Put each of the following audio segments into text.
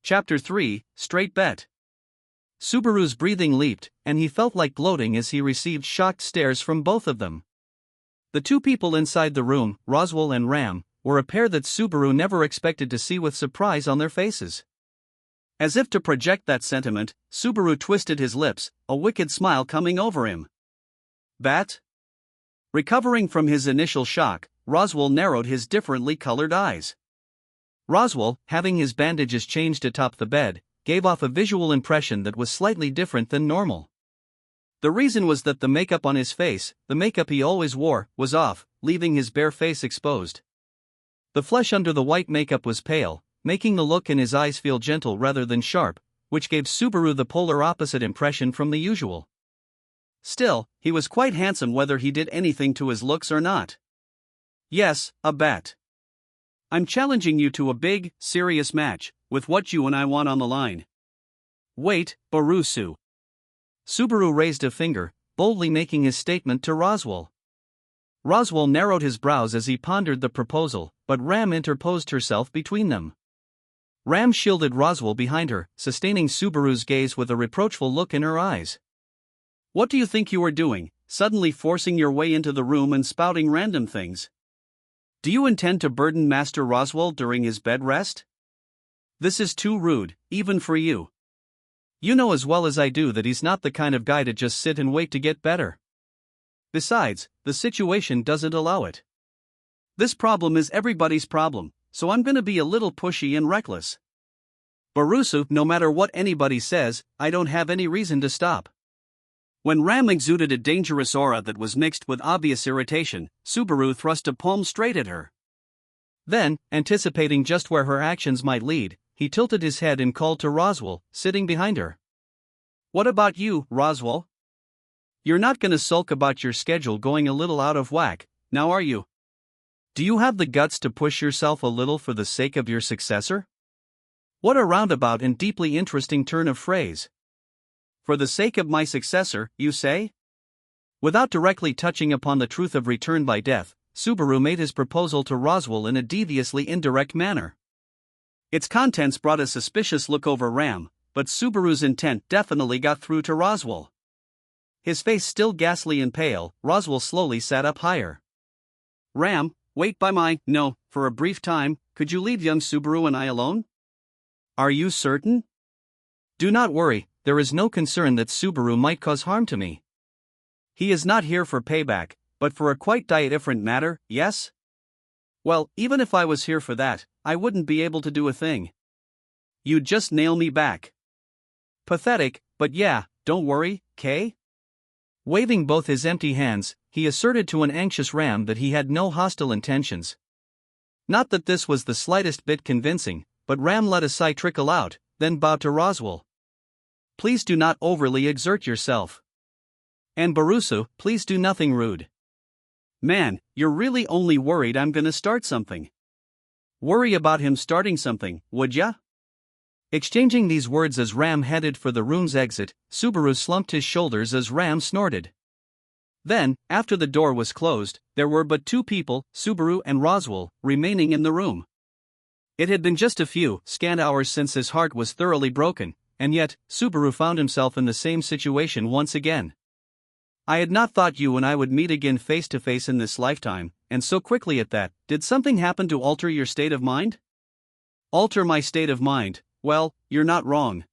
Chapter 3, Straight Bet. Subaru's breathing leaped, and he felt like gloating as he received shocked stares from both of them. The two people inside the room, Roswell and Ram, were a pair that Subaru never expected to see with surprise on their faces. As if to project that sentiment, Subaru twisted his lips, a wicked smile coming over him. Bat? Recovering from his initial shock, Roswell narrowed his differently colored eyes. Roswell, having his bandages changed atop the bed, gave off a visual impression that was slightly different than normal. The reason was that the makeup on his face, the makeup he always wore, was off, leaving his bare face exposed. The flesh under the white makeup was pale, making the look in his eyes feel gentle rather than sharp, which gave Subaru the polar opposite impression from the usual. Still, he was quite handsome whether he did anything to his looks or not. Yes, a bet. I'm challenging you to a big, serious match, with what you and I want on the line. Wait, Barusu. Subaru raised a finger, boldly making his statement to Roswell. Roswell narrowed his brows as he pondered the proposal, but Ram interposed herself between them. Ram shielded Roswell behind her, sustaining Subaru's gaze with a reproachful look in her eyes. What do you think you are doing, suddenly forcing your way into the room and spouting random things? Do you intend to burden Master Roswell during his bed rest? This is too rude, even for you. You know as well as I do that he's not the kind of guy to just sit and wait to get better. Besides, the situation doesn't allow it. This problem is everybody's problem, so I'm gonna be a little pushy and reckless. Barusu, no matter what anybody says, I don't have any reason to stop. When Ram exuded a dangerous aura that was mixed with obvious irritation, Subaru thrust a palm straight at her. Then, anticipating just where her actions might lead, he tilted his head and called to Roswell, sitting behind her. What about you, Roswell? You're not gonna sulk about your schedule going a little out of whack, now are you? Do you have the guts to push yourself a little for the sake of your successor? What a roundabout and deeply interesting turn of phrase. For the sake of my successor, you say? Without directly touching upon the truth of return by death, Subaru made his proposal to Roswell in a deviously indirect manner. Its contents brought a suspicious look over Ram, but Subaru's intent definitely got through to Roswell. His face still ghastly and pale, Roswell slowly sat up higher. Ram, wait by my, no, for a brief time, could you leave young Subaru and I alone? Are you certain? Do not worry. There is no concern that Subaru might cause harm to me. He is not here for payback, but for a quite different matter, yes? Well, even if I was here for that, I wouldn't be able to do a thing. You'd just nail me back. Pathetic, but yeah, don't worry, Kay? Waving both his empty hands, he asserted to an anxious Ram that he had no hostile intentions. Not that this was the slightest bit convincing, but Ram let a sigh trickle out, then bowed to Roswell. Please do not overly exert yourself. And Barusu, please do nothing rude. Man, you're really only worried I'm gonna start something. Worry about him starting something, would ya? Exchanging these words as Ram headed for the room's exit, Subaru slumped his shoulders as Ram snorted. Then, after the door was closed, there were but two people, Subaru and Roswell, remaining in the room. It had been just a few scant hours since his heart was thoroughly broken, and yet, Subaru found himself in the same situation once again. I had not thought you and I would meet again face to face in this lifetime, and so quickly at that. Did something happen to alter your state of mind? Alter my state of mind? Well, you're not wrong.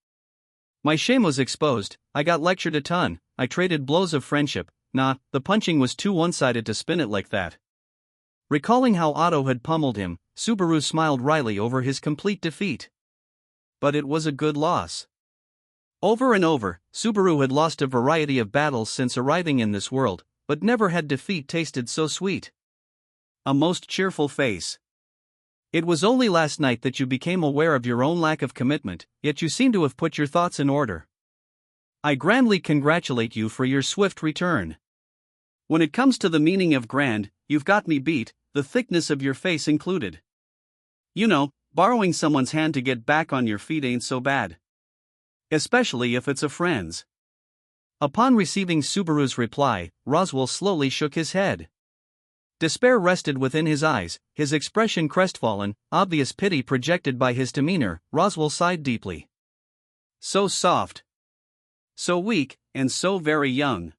My shame was exposed, I got lectured a ton, I traded blows of friendship. Nah, the punching was too one-sided to spin it like that. Recalling how Otto had pummeled him, Subaru smiled wryly over his complete defeat. But it was a good loss. Over and over, Subaru had lost a variety of battles since arriving in this world, but never had defeat tasted so sweet. A most cheerful face. It was only last night that you became aware of your own lack of commitment, yet you seem to have put your thoughts in order. I grandly congratulate you for your swift return. When it comes to the meaning of grand, you've got me beat, the thickness of your face included. You know, borrowing someone's hand to get back on your feet ain't so bad. Especially if it's a friend's. Upon receiving Subaru's reply, Roswell slowly shook his head. Despair rested within his eyes, his expression crestfallen, obvious pity projected by his demeanor. Roswell sighed deeply. So soft. So weak, and so very young.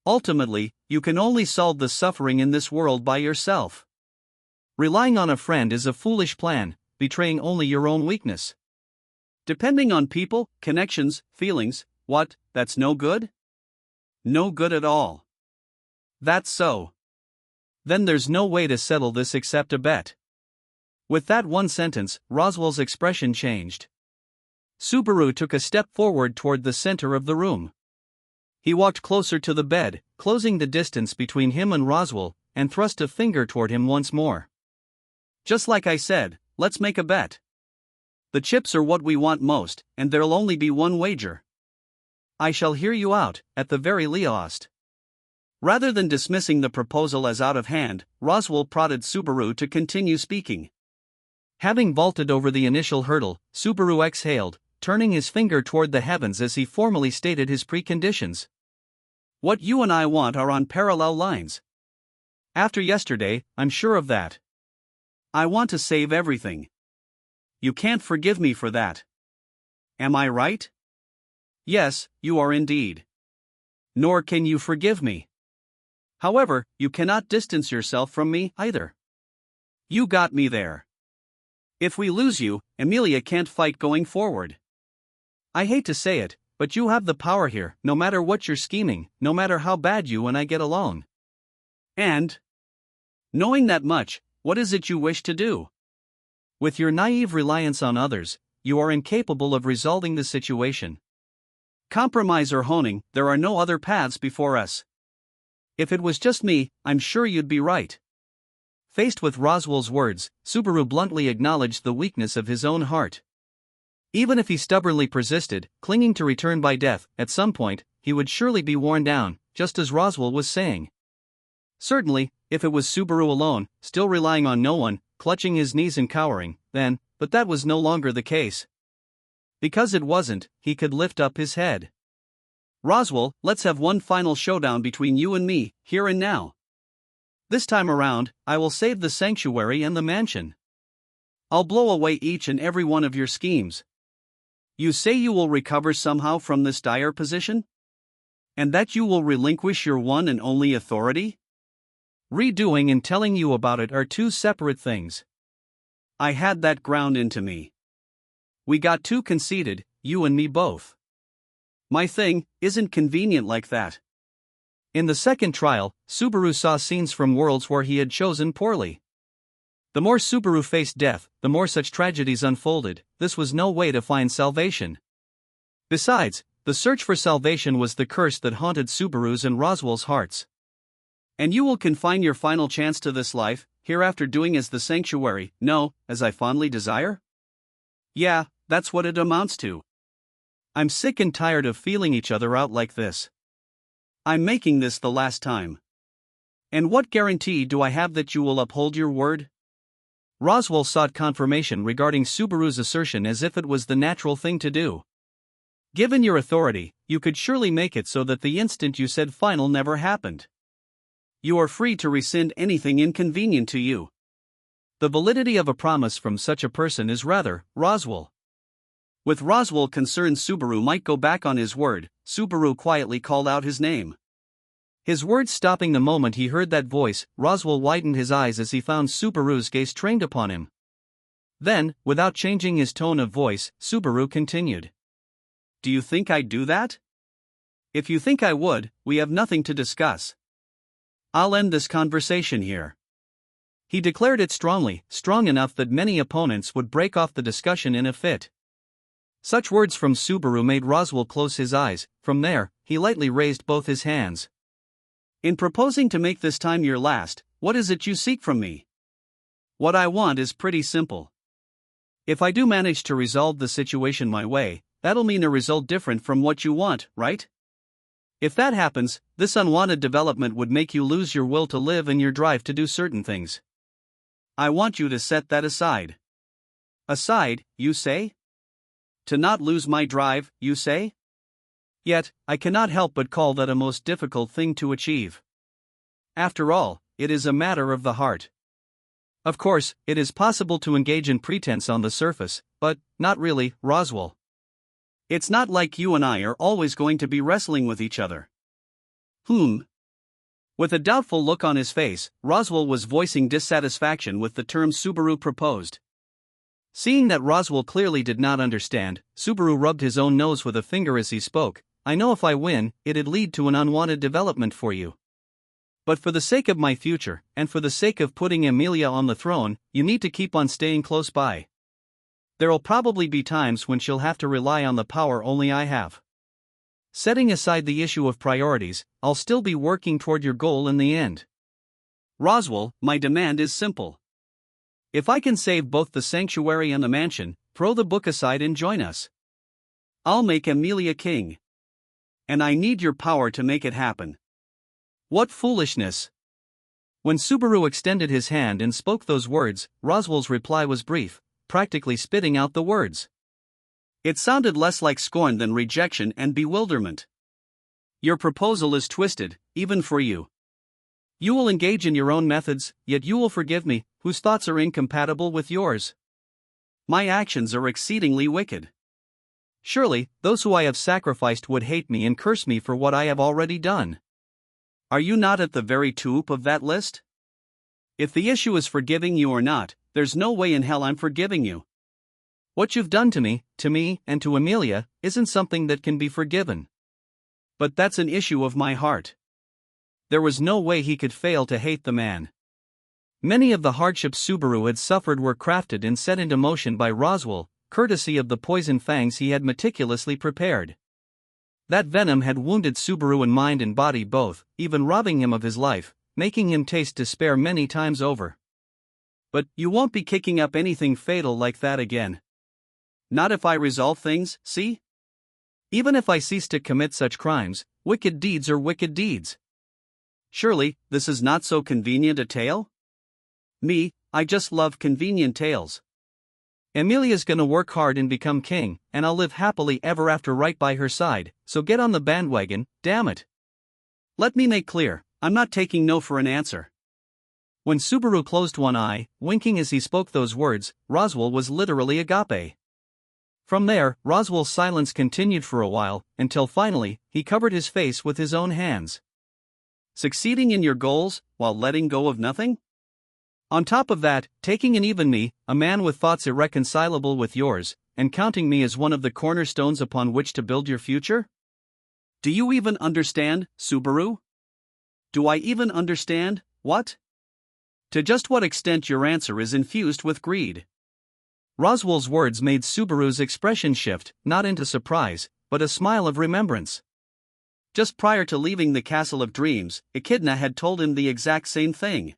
Ultimately, you can only solve the suffering in this world by yourself. Relying on a friend is a foolish plan, betraying only your own weakness. Depending on people, connections, feelings, what, that's no good? No good at all. That's so. Then there's no way to settle this except a bet. With that one sentence, Roswell's expression changed. Subaru took a step forward toward the center of the room. He walked closer to the bed, closing the distance between him and Roswell, and thrust a finger toward him once more. Just like I said, let's make a bet. The chips are what we want most, and there'll only be one wager. I shall hear you out, at the very least. Rather than dismissing the proposal as out of hand, Roswell prodded Subaru to continue speaking. Having vaulted over the initial hurdle, Subaru exhaled, turning his finger toward the heavens as he formally stated his preconditions. What you and I want are on parallel lines. After yesterday, I'm sure of that. I want to save everything. You can't forgive me for that. Am I right? Yes, you are indeed. Nor can you forgive me. However, you cannot distance yourself from me either. You got me there. If we lose you, Emilia can't fight going forward. I hate to say it, but you have the power here, no matter what you're scheming, no matter how bad you and I get along. And, knowing that much, what is it you wish to do? With your naive reliance on others, you are incapable of resolving the situation. Compromise or honing, there are no other paths before us. If it was just me, I'm sure you'd be right. Faced with Roswell's words, Subaru bluntly acknowledged the weakness of his own heart. Even if he stubbornly persisted, clinging to return by death, at some point, he would surely be worn down, just as Roswell was saying. Certainly, if it was Subaru alone, still relying on no one, clutching his knees and cowering, then, but that was no longer the case. Because it wasn't, he could lift up his head. Roswell, let's have one final showdown between you and me, here and now. This time around, I will save the sanctuary and the mansion. I'll blow away each and every one of your schemes. You say you will recover somehow from this dire position? And that you will relinquish your one and only authority? Redoing and telling you about it are two separate things. I had that ground into me. We got too conceited, you and me both. My thing isn't convenient like that. In the second trial, Subaru saw scenes from worlds where he had chosen poorly. The more Subaru faced death, the more such tragedies unfolded. This was no way to find salvation. Besides, the search for salvation was the curse that haunted Subaru's and Roswell's hearts. And you will confine your final chance to this life, hereafter doing as the sanctuary, no, as I fondly desire? Yeah, that's what it amounts to. I'm sick and tired of feeling each other out like this. I'm making this the last time. And what guarantee do I have that you will uphold your word? Roswell sought confirmation regarding Subaru's assertion as if it was the natural thing to do. Given your authority, you could surely make it so that the instant you said final never happened. You are free to rescind anything inconvenient to you. The validity of a promise from such a person is rather, Roswell. With Roswell concerned Subaru might go back on his word, Subaru quietly called out his name. His words stopping the moment he heard that voice, Roswell widened his eyes as he found Subaru's gaze trained upon him. Then, without changing his tone of voice, Subaru continued. Do you think I'd do that? If you think I would, we have nothing to discuss. I'll end this conversation here. He declared it strongly, strong enough that many opponents would break off the discussion in a fit. Such words from Subaru made Roswell close his eyes. From there, he lightly raised both his hands. In proposing to make this time your last, what is it you seek from me? What I want is pretty simple. If I do manage to resolve the situation my way, that'll mean a result different from what you want, right? If that happens, this unwanted development would make you lose your will to live and your drive to do certain things. I want you to set that aside. Aside, you say? To not lose my drive, you say? Yet, I cannot help but call that a most difficult thing to achieve. After all, it is a matter of the heart. Of course, it is possible to engage in pretense on the surface, but not really, Roswell. It's not like you and I are always going to be wrestling with each other. With a doubtful look on his face, Roswell was voicing dissatisfaction with the term Subaru proposed. Seeing that Roswell clearly did not understand, Subaru rubbed his own nose with a finger as he spoke. I know if I win, it'd lead to an unwanted development for you. But for the sake of my future, and for the sake of putting Emilia on the throne, you need to keep on staying close by. There'll probably be times when she'll have to rely on the power only I have. Setting aside the issue of priorities, I'll still be working toward your goal in the end. Roswell, my demand is simple. If I can save both the sanctuary and the mansion, throw the book aside and join us. I'll make Emilia king. And I need your power to make it happen. What foolishness! When Subaru extended his hand and spoke those words, Roswell's reply was brief, practically spitting out the words. It sounded less like scorn than rejection and bewilderment. Your proposal is twisted, even for you. You will engage in your own methods, yet you will forgive me, whose thoughts are incompatible with yours. My actions are exceedingly wicked. Surely, those who I have sacrificed would hate me and curse me for what I have already done. Are you not at the very top of that list? If the issue is forgiving you or not, there's no way in hell I'm forgiving you. What you've done to me, and to Emilia, isn't something that can be forgiven. But that's an issue of my heart. There was no way he could fail to hate the man. Many of the hardships Subaru had suffered were crafted and set into motion by Roswell, courtesy of the poison fangs he had meticulously prepared. That venom had wounded Subaru in mind and body both, even robbing him of his life, making him taste despair many times over. But you won't be kicking up anything fatal like that again. Not if I resolve things, see? Even if I cease to commit such crimes, wicked deeds are wicked deeds. Surely, this is not so convenient a tale? Me, I just love convenient tales. Emilia's gonna work hard and become king, and I'll live happily ever after right by her side, so get on the bandwagon, damn it. Let me make clear, I'm not taking no for an answer. When Subaru closed one eye, winking as he spoke those words, Roswell was literally agape. From there, Roswell's silence continued for a while, until finally, he covered his face with his own hands. Succeeding in your goals, while letting go of nothing? On top of that, taking an even me, a man with thoughts irreconcilable with yours, and counting me as one of the cornerstones upon which to build your future? Do you even understand, Subaru? Do I even understand, what? To just what extent your answer is infused with greed? Roswell's words made Subaru's expression shift, not into surprise, but a smile of remembrance. Just prior to leaving the Castle of Dreams, Echidna had told him the exact same thing.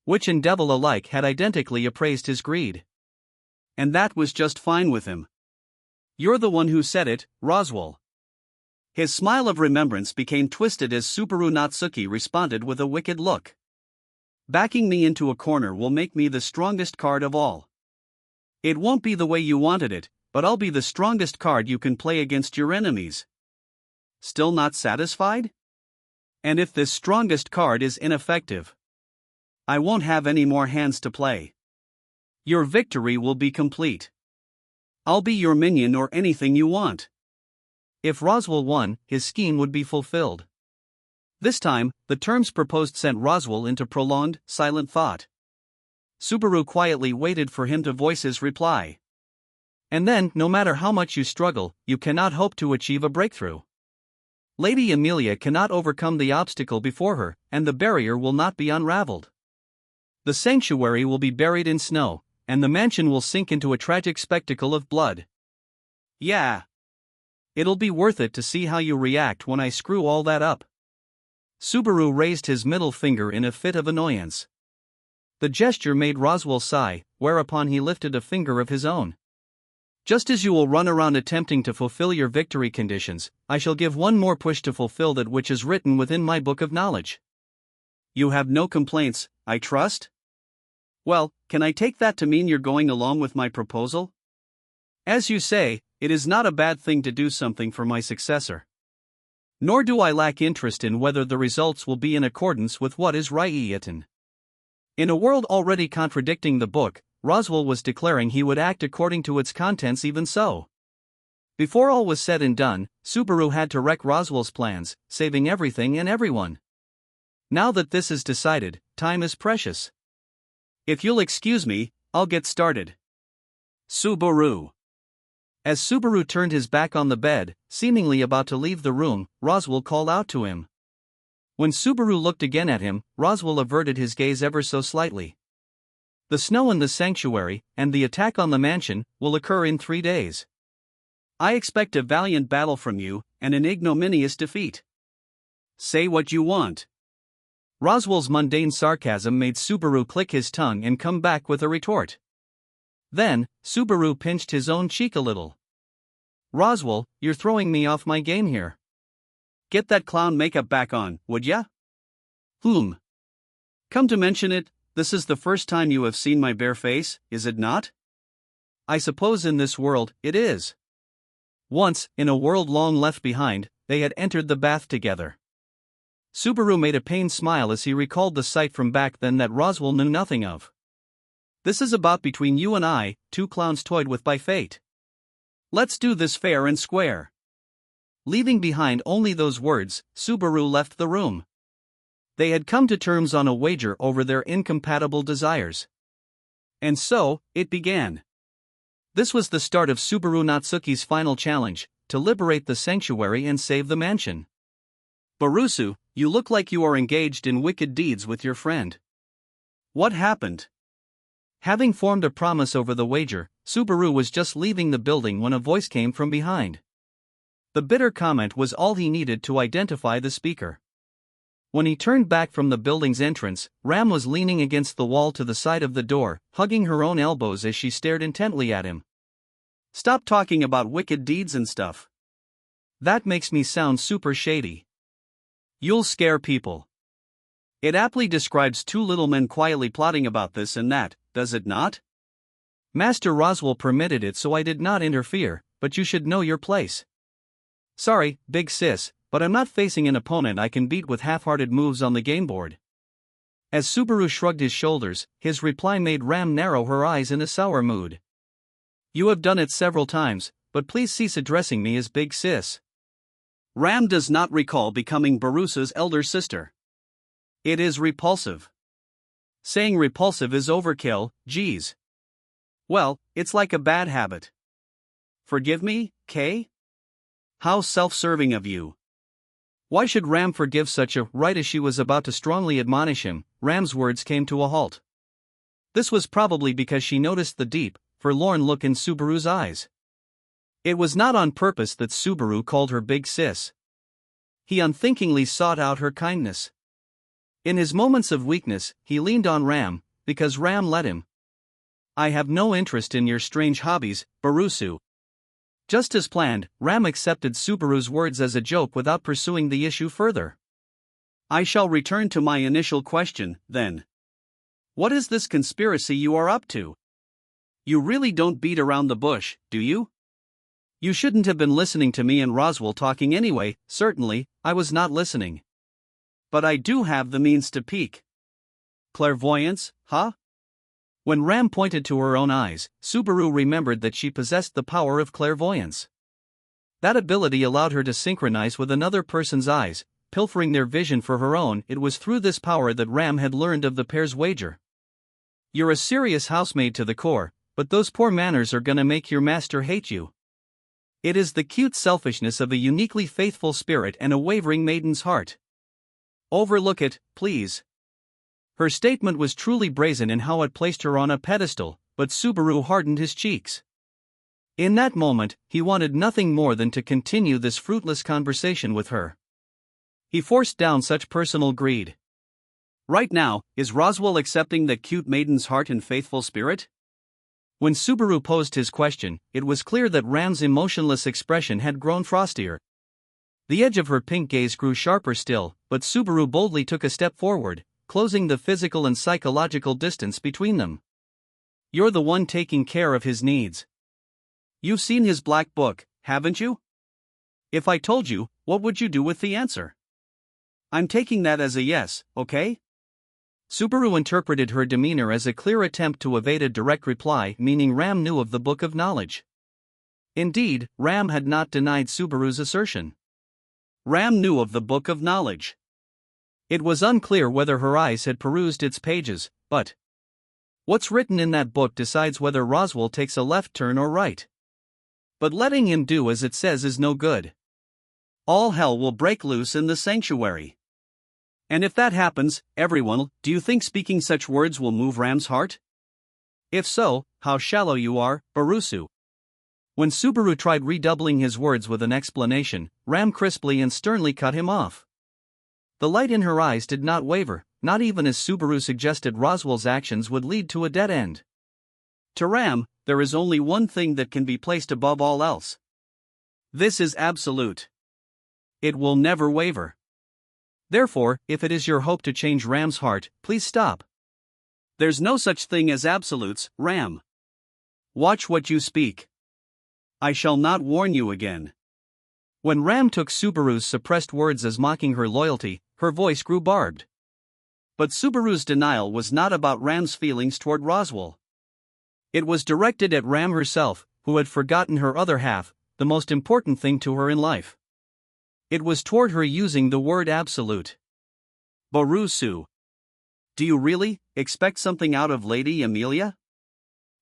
Witch and devil alike had identically appraised his greed. And that was just fine with him. You're the one who said it, Roswell. His smile of remembrance became twisted as Subaru Natsuki responded with a wicked look. Backing me into a corner will make me the strongest card of all. It won't be the way you wanted it, but I'll be the strongest card you can play against your enemies. Still not satisfied? And if this strongest card is ineffective, I won't have any more hands to play. Your victory will be complete. I'll be your minion or anything you want. If Roswell won, his scheme would be fulfilled. This time, the terms proposed sent Roswell into prolonged, silent thought. Subaru quietly waited for him to voice his reply. And then, no matter how much you struggle, you cannot hope to achieve a breakthrough. Lady Emilia cannot overcome the obstacle before her, and the barrier will not be unraveled. The sanctuary will be buried in snow, and the mansion will sink into a tragic spectacle of blood. Yeah. It'll be worth it to see how you react when I screw all that up. Subaru raised his middle finger in a fit of annoyance. The gesture made Roswell sigh, whereupon he lifted a finger of his own. Just as you will run around attempting to fulfill your victory conditions, I shall give one more push to fulfill that which is written within my book of knowledge. You have no complaints, I trust? Well, can I take that to mean you're going along with my proposal? As you say, it is not a bad thing to do something for my successor. Nor do I lack interest in whether the results will be in accordance with what is written. In a world already contradicting the book, Roswell was declaring he would act according to its contents even so. Before all was said and done, Subaru had to wreck Roswell's plans, saving everything and everyone. Now that this is decided, time is precious. If you'll excuse me, I'll get started. Subaru. As Subaru turned his back on the bed, seemingly about to leave the room, Roswell called out to him. When Subaru looked again at him, Roswell averted his gaze ever so slightly. The snow in the sanctuary, and the attack on the mansion, will occur in 3 days. I expect a valiant battle from you, and an ignominious defeat. Say what you want. Roswell's mundane sarcasm made Subaru click his tongue and come back with a retort. Then, Subaru pinched his own cheek a little. Roswell, you're throwing me off my game here. Get that clown makeup back on, would ya? Come to mention it, this is the first time you have seen my bare face, is it not? I suppose in this world, it is. Once, in a world long left behind, they had entered the bath together. Subaru made a pained smile as he recalled the sight from back then that Roswell knew nothing of. This is about between you and I, 2 clowns toyed with by fate. Let's do this fair and square. Leaving behind only those words, Subaru left the room. They had come to terms on a wager over their incompatible desires. And so, it began. This was the start of Subaru Natsuki's final challenge, to liberate the sanctuary and save the mansion. Barusu, you look like you are engaged in wicked deeds with your friend. What happened? Having formed a promise over the wager, Subaru was just leaving the building when a voice came from behind. The bitter comment was all he needed to identify the speaker. When he turned back from the building's entrance, Ram was leaning against the wall to the side of the door, hugging her own elbows as she stared intently at him. Stop talking about wicked deeds and stuff. That makes me sound super shady. You'll scare people. It aptly describes 2 little men quietly plotting about this and that, does it not? Master Roswell permitted it, so I did not interfere, but you should know your place. Sorry, big sis, but I'm not facing an opponent I can beat with half-hearted moves on the game board. As Subaru shrugged his shoulders, his reply made Ram narrow her eyes in a sour mood. You have done it several times, but please cease addressing me as big sis. Ram does not recall becoming Barusu's elder sister. It is repulsive. Saying repulsive is overkill, geez. Well, it's like a bad habit. Forgive me, Kay? How self-serving of you. Why should Ram forgive such a? Right as she was about to strongly admonish him, Ram's words came to a halt. This was probably because she noticed the deep, forlorn look in Subaru's eyes. It was not on purpose that Subaru called her big sis. He unthinkingly sought out her kindness. In his moments of weakness, he leaned on Ram, because Ram let him. I have no interest in your strange hobbies, Barusu. Just as planned, Ram accepted Subaru's words as a joke without pursuing the issue further. I shall return to my initial question, then. What is this conspiracy you are up to? You really don't beat around the bush, do you? You shouldn't have been listening to me and Roswell talking anyway. Certainly, I was not listening. But I do have the means to peek. Clairvoyance, huh? When Ram pointed to her own eyes, Subaru remembered that she possessed the power of clairvoyance. That ability allowed her to synchronize with another person's eyes, pilfering their vision for her own. It was through this power that Ram had learned of the pair's wager. You're a serious housemaid to the core, but those poor manners are gonna make your master hate you. It is the cute selfishness of a uniquely faithful spirit and a wavering maiden's heart. Overlook it, please. Her statement was truly brazen in how it placed her on a pedestal, but Subaru hardened his cheeks. In that moment, he wanted nothing more than to continue this fruitless conversation with her. He forced down such personal greed. Right now, is Roswell accepting that cute maiden's heart and faithful spirit? When Subaru posed his question, it was clear that Ram's emotionless expression had grown frostier. The edge of her pink gaze grew sharper still, but Subaru boldly took a step forward, closing the physical and psychological distance between them. You're the one taking care of his needs. You've seen his black book, haven't you? If I told you, what would you do with the answer? I'm taking that as a yes, okay? Subaru interpreted her demeanor as a clear attempt to evade a direct reply, meaning Ram knew of the Book of Knowledge. Indeed, Ram had not denied Subaru's assertion. Ram knew of the Book of Knowledge. It was unclear whether her eyes had perused its pages, but what's written in that book decides whether Roswell takes a left turn or right. But letting him do as it says is no good. All hell will break loose in the sanctuary. And if that happens, everyone, do you think speaking such words will move Ram's heart? If so, how shallow you are, Barusu. When Subaru tried redoubling his words with an explanation, Ram crisply and sternly cut him off. The light in her eyes did not waver, not even as Subaru suggested Roswell's actions would lead to a dead end. To Ram, there is only one thing that can be placed above all else. This is absolute. It will never waver. Therefore, if it is your hope to change Ram's heart, please stop. There's no such thing as absolutes, Ram. Watch what you speak. I shall not warn you again. When Ram took Subaru's suppressed words as mocking her loyalty, her voice grew barbed. But Subaru's denial was not about Ram's feelings toward Roswell. It was directed at Ram herself, who had forgotten her other half, the most important thing to her in life. It was toward her using the word absolute. Barusu. Do you really expect something out of Lady Amelia?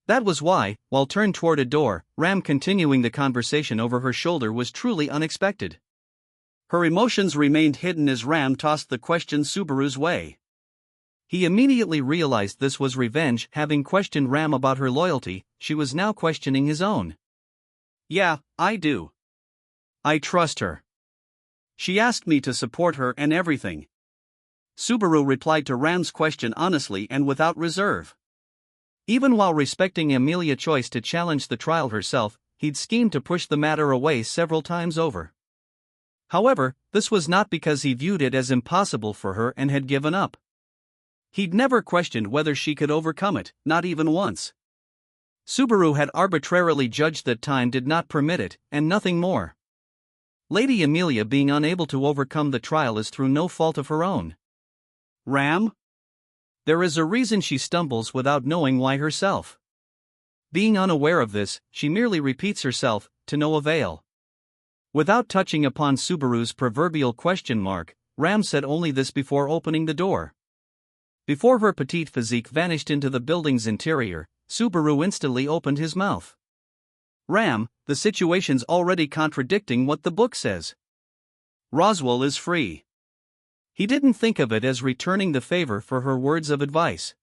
That was why, while turned toward a door, Ram continuing the conversation over her shoulder was truly unexpected. Her emotions remained hidden as Ram tossed the question Subaru's way. He immediately realized this was revenge. Having questioned Ram about her loyalty, she was now questioning his own. Yeah, I do. I trust her. She asked me to support her and everything. Subaru replied to Ram's question honestly and without reserve. Even while respecting Amelia's choice to challenge the trial herself, he'd schemed to push the matter away several times over. However, this was not because he viewed it as impossible for her and had given up. He'd never questioned whether she could overcome it, not even once. Subaru had arbitrarily judged that time did not permit it, and nothing more. Lady Amelia being unable to overcome the trial is through no fault of her own. Ram? There is a reason she stumbles without knowing why herself. Being unaware of this, she merely repeats herself, to no avail. Without touching upon Subaru's proverbial question mark, Ram said only this before opening the door. Before her petite physique vanished into the building's interior, Subaru instantly opened his mouth. Ram, the situation's already contradicting what the book says. Roswell is free. He didn't think of it as returning the favor for her words of advice.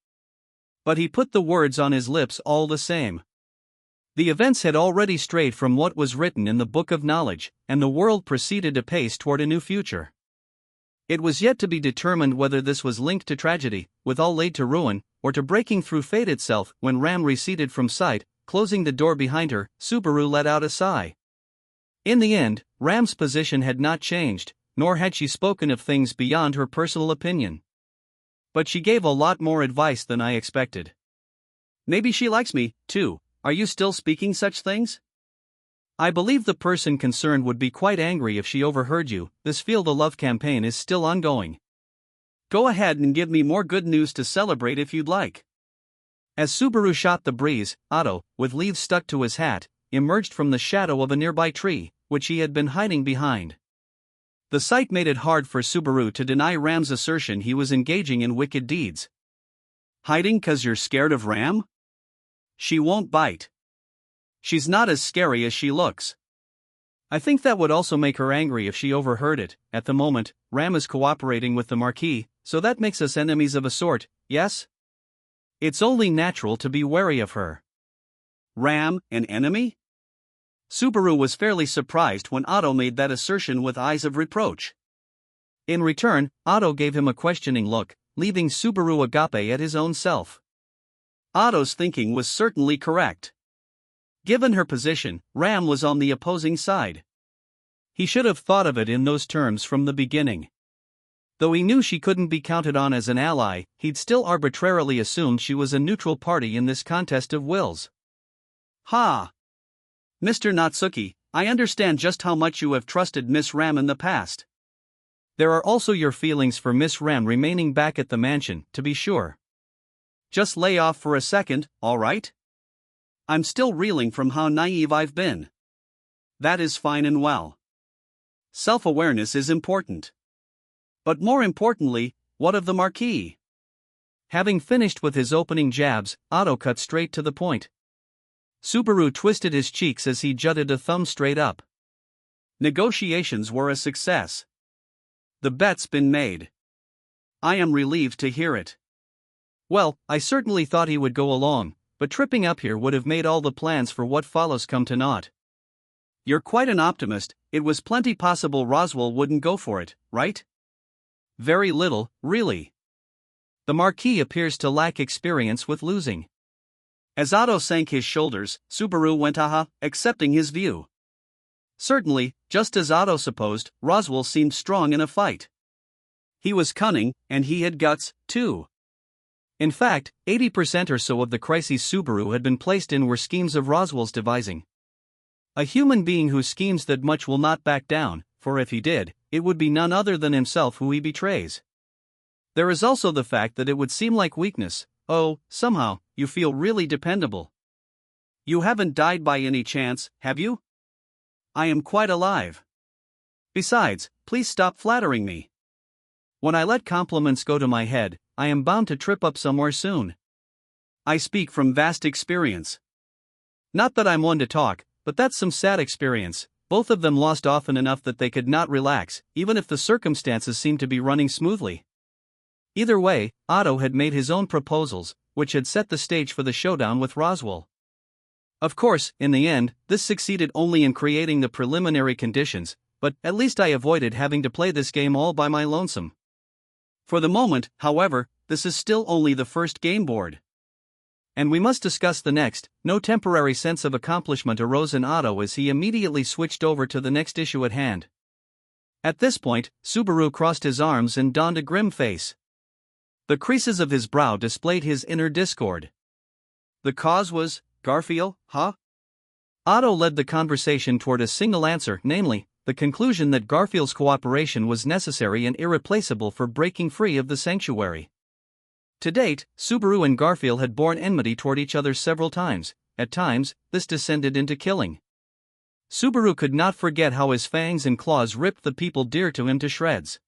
But he put the words on his lips all the same. The events had already strayed from what was written in the Book of Knowledge, and the world proceeded apace toward a new future. It was yet to be determined whether this was linked to tragedy, with all laid to ruin, or to breaking through fate itself. When Ram receded from sight, closing the door behind her, Subaru let out a sigh. In the end, Ram's position had not changed, nor had she spoken of things beyond her personal opinion. But she gave a lot more advice than I expected. Maybe she likes me, too. Are you still speaking such things? I believe the person concerned would be quite angry if she overheard you. This Feel the Love campaign is still ongoing. Go ahead and give me more good news to celebrate if you'd like. As Subaru shot the breeze, Otto, with leaves stuck to his hat, emerged from the shadow of a nearby tree, which he had been hiding behind. The sight made it hard for Subaru to deny Ram's assertion he was engaging in wicked deeds. Hiding 'cause you're scared of Ram? She won't bite. She's not as scary as she looks. I think that would also make her angry if she overheard it. At the moment, Ram is cooperating with the Marquis, so that makes us enemies of a sort, yes? It's only natural to be wary of her. Ram, an enemy? Subaru was fairly surprised when Otto made that assertion with eyes of reproach. In return, Otto gave him a questioning look, leaving Subaru agape at his own self. Otto's thinking was certainly correct. Given her position, Ram was on the opposing side. He should have thought of it in those terms from the beginning. Though he knew she couldn't be counted on as an ally, he'd still arbitrarily assumed she was a neutral party in this contest of wills. Ha! Mr. Natsuki, I understand just how much you have trusted Miss Ram in the past. There are also your feelings for Miss Ram remaining back at the mansion, to be sure. Just lay off for a second, alright? I'm still reeling from how naive I've been. That is fine and well. Self-awareness is important. But more importantly, what of the Marquis? Having finished with his opening jabs, Otto cut straight to the point. Subaru twisted his cheeks as he jutted a thumb straight up. Negotiations were a success. The bet's been made. I am relieved to hear it. Well, I certainly thought he would go along, but tripping up here would have made all the plans for what follows come to naught. You're quite an optimist. It was plenty possible Roswell wouldn't go for it, right? Very little, really. The Marquis appears to lack experience with losing. As Otto sank his shoulders, Subaru went accepting his view. Certainly, just as Otto supposed, Roswell seemed strong in a fight. He was cunning, and he had guts, too. In fact, 80% or so of the crises Subaru had been placed in were schemes of Roswell's devising. A human being who schemes that much will not back down, for if he did, it would be none other than himself who he betrays. There is also the fact that it would seem like weakness. Oh, somehow, you feel really dependable. You haven't died by any chance, have you? I am quite alive. Besides, please stop flattering me. When I let compliments go to my head, I am bound to trip up somewhere soon. I speak from vast experience. Not that I'm one to talk, but that's some sad experience. Both of them lost often enough that they could not relax, even if the circumstances seemed to be running smoothly. Either way, Otto had made his own proposals, which had set the stage for the showdown with Roswell. Of course, in the end, this succeeded only in creating the preliminary conditions, but at least I avoided having to play this game all by my lonesome. For the moment, however, this is still only the first game board. And we must discuss the next. No temporary sense of accomplishment arose in Otto as he immediately switched over to the next issue at hand. At this point, Subaru crossed his arms and donned a grim face. The creases of his brow displayed his inner discord. The cause was, Garfield, huh? Otto led the conversation toward a single answer, namely, the conclusion that Garfield's cooperation was necessary and irreplaceable for breaking free of the sanctuary. To date, Subaru and Garfield had borne enmity toward each other several times. At times, this descended into killing. Subaru could not forget how his fangs and claws ripped the people dear to him to shreds.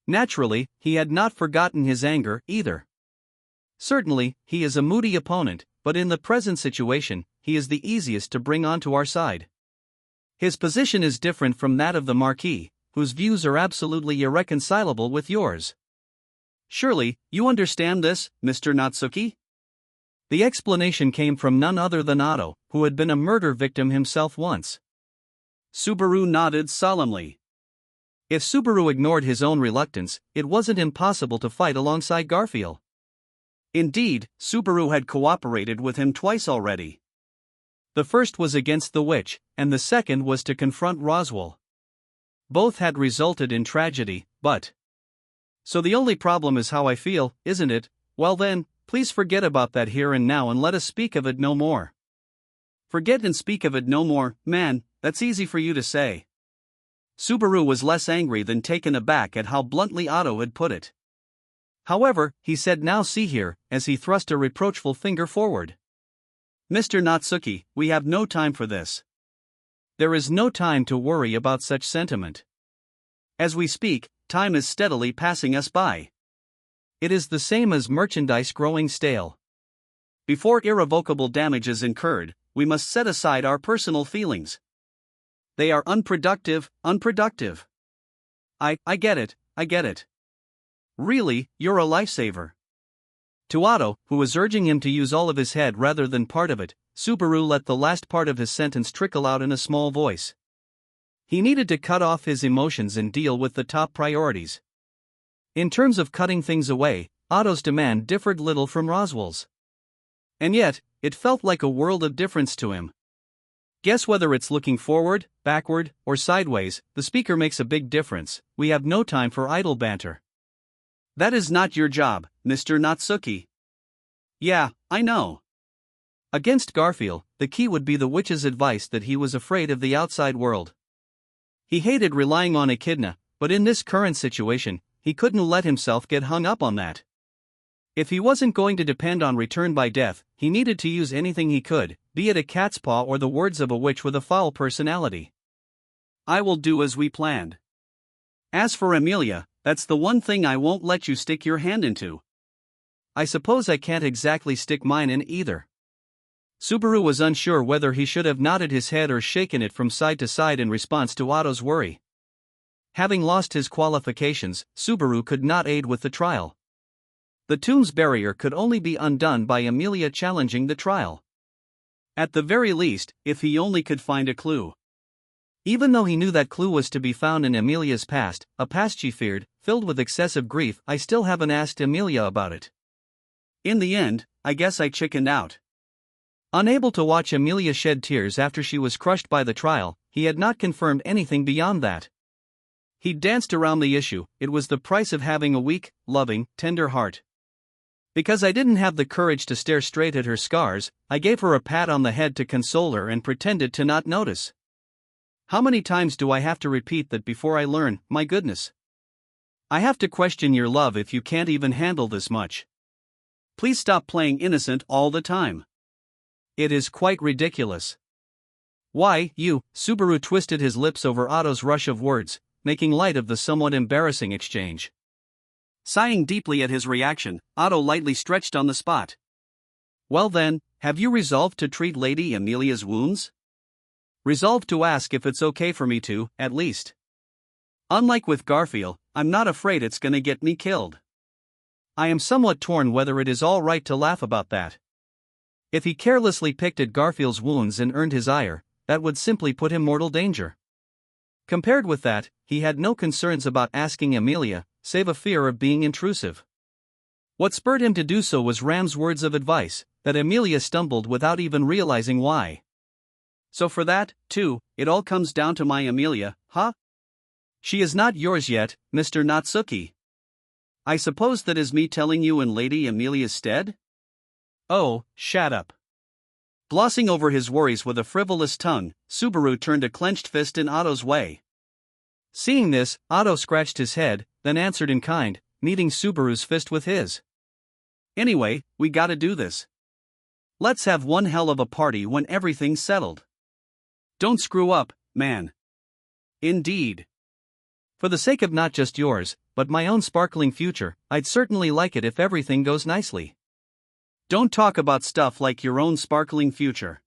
Naturally, he had not forgotten his anger, either. Certainly, he is a moody opponent, but in the present situation, he is the easiest to bring onto our side. His position is different from that of the Marquis, whose views are absolutely irreconcilable with yours. Surely, you understand this, Mr. Natsuki? The explanation came from none other than Otto, who had been a murder victim himself once. Subaru nodded solemnly. If Subaru ignored his own reluctance, it wasn't impossible to fight alongside Garfield. Indeed, Subaru had cooperated with him twice already. The first was against the witch, and the second was to confront Roswell. Both had resulted in tragedy, but... So the only problem is how I feel, isn't it? Well then, please forget about that here and now and let us speak of it no more. Forget and speak of it no more, man, that's easy for you to say. Subaru was less angry than taken aback at how bluntly Otto had put it. However, he said, "Now see here," as he thrust a reproachful finger forward. Mr. Natsuki, we have no time for this. There is no time to worry about such sentiment. As we speak, time is steadily passing us by. It is the same as merchandise growing stale. Before irrevocable damage is incurred, we must set aside our personal feelings. They are unproductive. I get it. Really, you're a lifesaver. To Otto, who was urging him to use all of his head rather than part of it, Subaru let the last part of his sentence trickle out in a small voice. He needed to cut off his emotions and deal with the top priorities. In terms of cutting things away, Otto's demand differed little from Roswell's. And yet, it felt like a world of difference to him. Guess whether it's looking forward, backward, or sideways, the speaker makes a big difference. We have no time for idle banter. That is not your job, Mr. Natsuki. Yeah, I know. Against Garfield, the key would be the witch's advice that he was afraid of the outside world. He hated relying on Echidna, but in this current situation, he couldn't let himself get hung up on that. If he wasn't going to depend on return by death, he needed to use anything he could, be it a cat's paw or the words of a witch with a foul personality. I will do as we planned. As for Amelia, that's the one thing I won't let you stick your hand into. I suppose I can't exactly stick mine in either. Subaru was unsure whether he should have nodded his head or shaken it from side to side in response to Otto's worry. Having lost his qualifications, Subaru could not aid with the trial. The tomb's barrier could only be undone by Amelia challenging the trial. At the very least, if he only could find a clue. Even though he knew that clue was to be found in Amelia's past, a past she feared, filled with excessive grief, I still haven't asked Amelia about it. In the end, I guess I chickened out. Unable to watch Amelia shed tears after she was crushed by the trial, he had not confirmed anything beyond that. He danced around the issue. It was the price of having a weak, loving, tender heart. Because I didn't have the courage to stare straight at her scars, I gave her a pat on the head to console her and pretended to not notice. How many times do I have to repeat that before I learn? My goodness. I have to question your love if you can't even handle this much. Please stop playing innocent all the time. It is quite ridiculous. Why, you, Subaru twisted his lips over Otto's rush of words, making light of the somewhat embarrassing exchange. Sighing deeply at his reaction, Otto lightly stretched on the spot. Well then, have you resolved to treat Lady Amelia's wounds? Resolved to ask if it's okay for me to, at least. Unlike with Garfield, I'm not afraid it's gonna get me killed. I am somewhat torn whether it is all right to laugh about that. If he carelessly picked at Garfield's wounds and earned his ire, that would simply put him mortal danger. Compared with that, he had no concerns about asking Amelia, save a fear of being intrusive. What spurred him to do so was Ram's words of advice, that Amelia stumbled without even realizing why. So for that, too, it all comes down to my Amelia, huh? She is not yours yet, Mr. Natsuki. I suppose that is me telling you in Lady Amelia's stead? Oh, shut up. Glossing over his worries with a frivolous tongue, Subaru turned a clenched fist in Otto's way. Seeing this, Otto scratched his head, then answered in kind, meeting Subaru's fist with his. Anyway, we gotta do this. Let's have one hell of a party when everything's settled. Don't screw up, man. Indeed. For the sake of not just yours, but my own sparkling future, I'd certainly like it if everything goes nicely. Don't talk about stuff like your own sparkling future.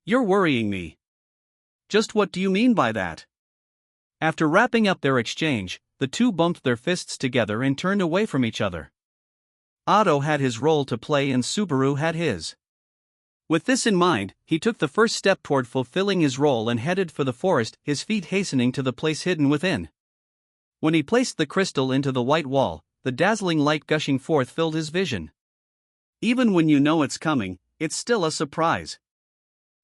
You're worrying me. Just what do you mean by that? After wrapping up their exchange, the two bumped their fists together and turned away from each other. Otto had his role to play and Subaru had his. With this in mind, he took the first step toward fulfilling his role and headed for the forest, his feet hastening to the place hidden within. When he placed the crystal into the white wall, the dazzling light gushing forth filled his vision. Even when you know it's coming, it's still a surprise.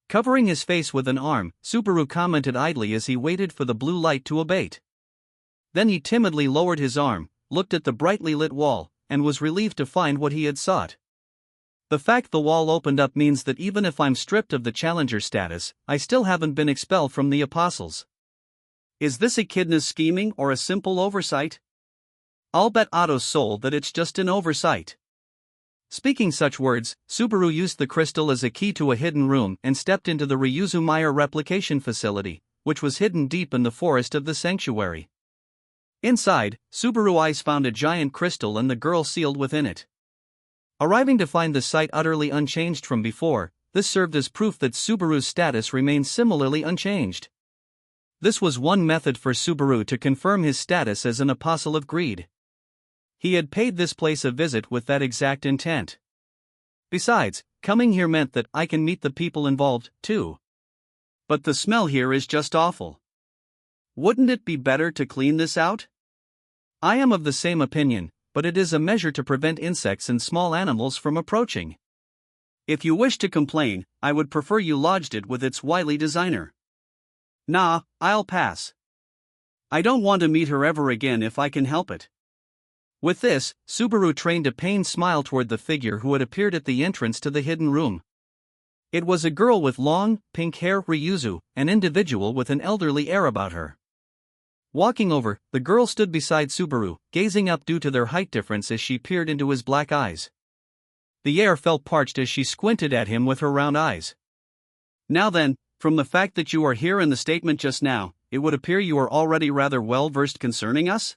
Covering his face with an arm, Subaru commented idly as he waited for the blue light to abate. Then he timidly lowered his arm, looked at the brightly lit wall, and was relieved to find what he had sought. The fact the wall opened up means that even if I'm stripped of the challenger status, I still haven't been expelled from the apostles. Is this Echidna's scheming or a simple oversight? I'll bet Otto's soul that it's just an oversight. Speaking such words, Subaru used the crystal as a key to a hidden room and stepped into the Ryuzu Meyer replication facility, which was hidden deep in the forest of the sanctuary. Inside, Subaru eyes found a giant crystal and the girl sealed within it. Arriving to find the site utterly unchanged from before, this served as proof that Subaru's status remained similarly unchanged. This was one method for Subaru to confirm his status as an apostle of greed. He had paid this place a visit with that exact intent. Besides, coming here meant that I can meet the people involved, too. But the smell here is just awful. Wouldn't it be better to clean this out? I am of the same opinion, but it is a measure to prevent insects and small animals from approaching. If you wish to complain, I would prefer you lodged it with its wily designer. Nah, I'll pass. I don't want to meet her ever again if I can help it. With this, Subaru trained a pained smile toward the figure who had appeared at the entrance to the hidden room. It was a girl with long, pink hair. Ryuzu, an individual with an elderly air about her. Walking over, the girl stood beside Subaru, gazing up due to their height difference as she peered into his black eyes. The air felt parched as she squinted at him with her round eyes. Now then, from the fact that you are here and the statement just now, it would appear you are already rather well versed concerning us?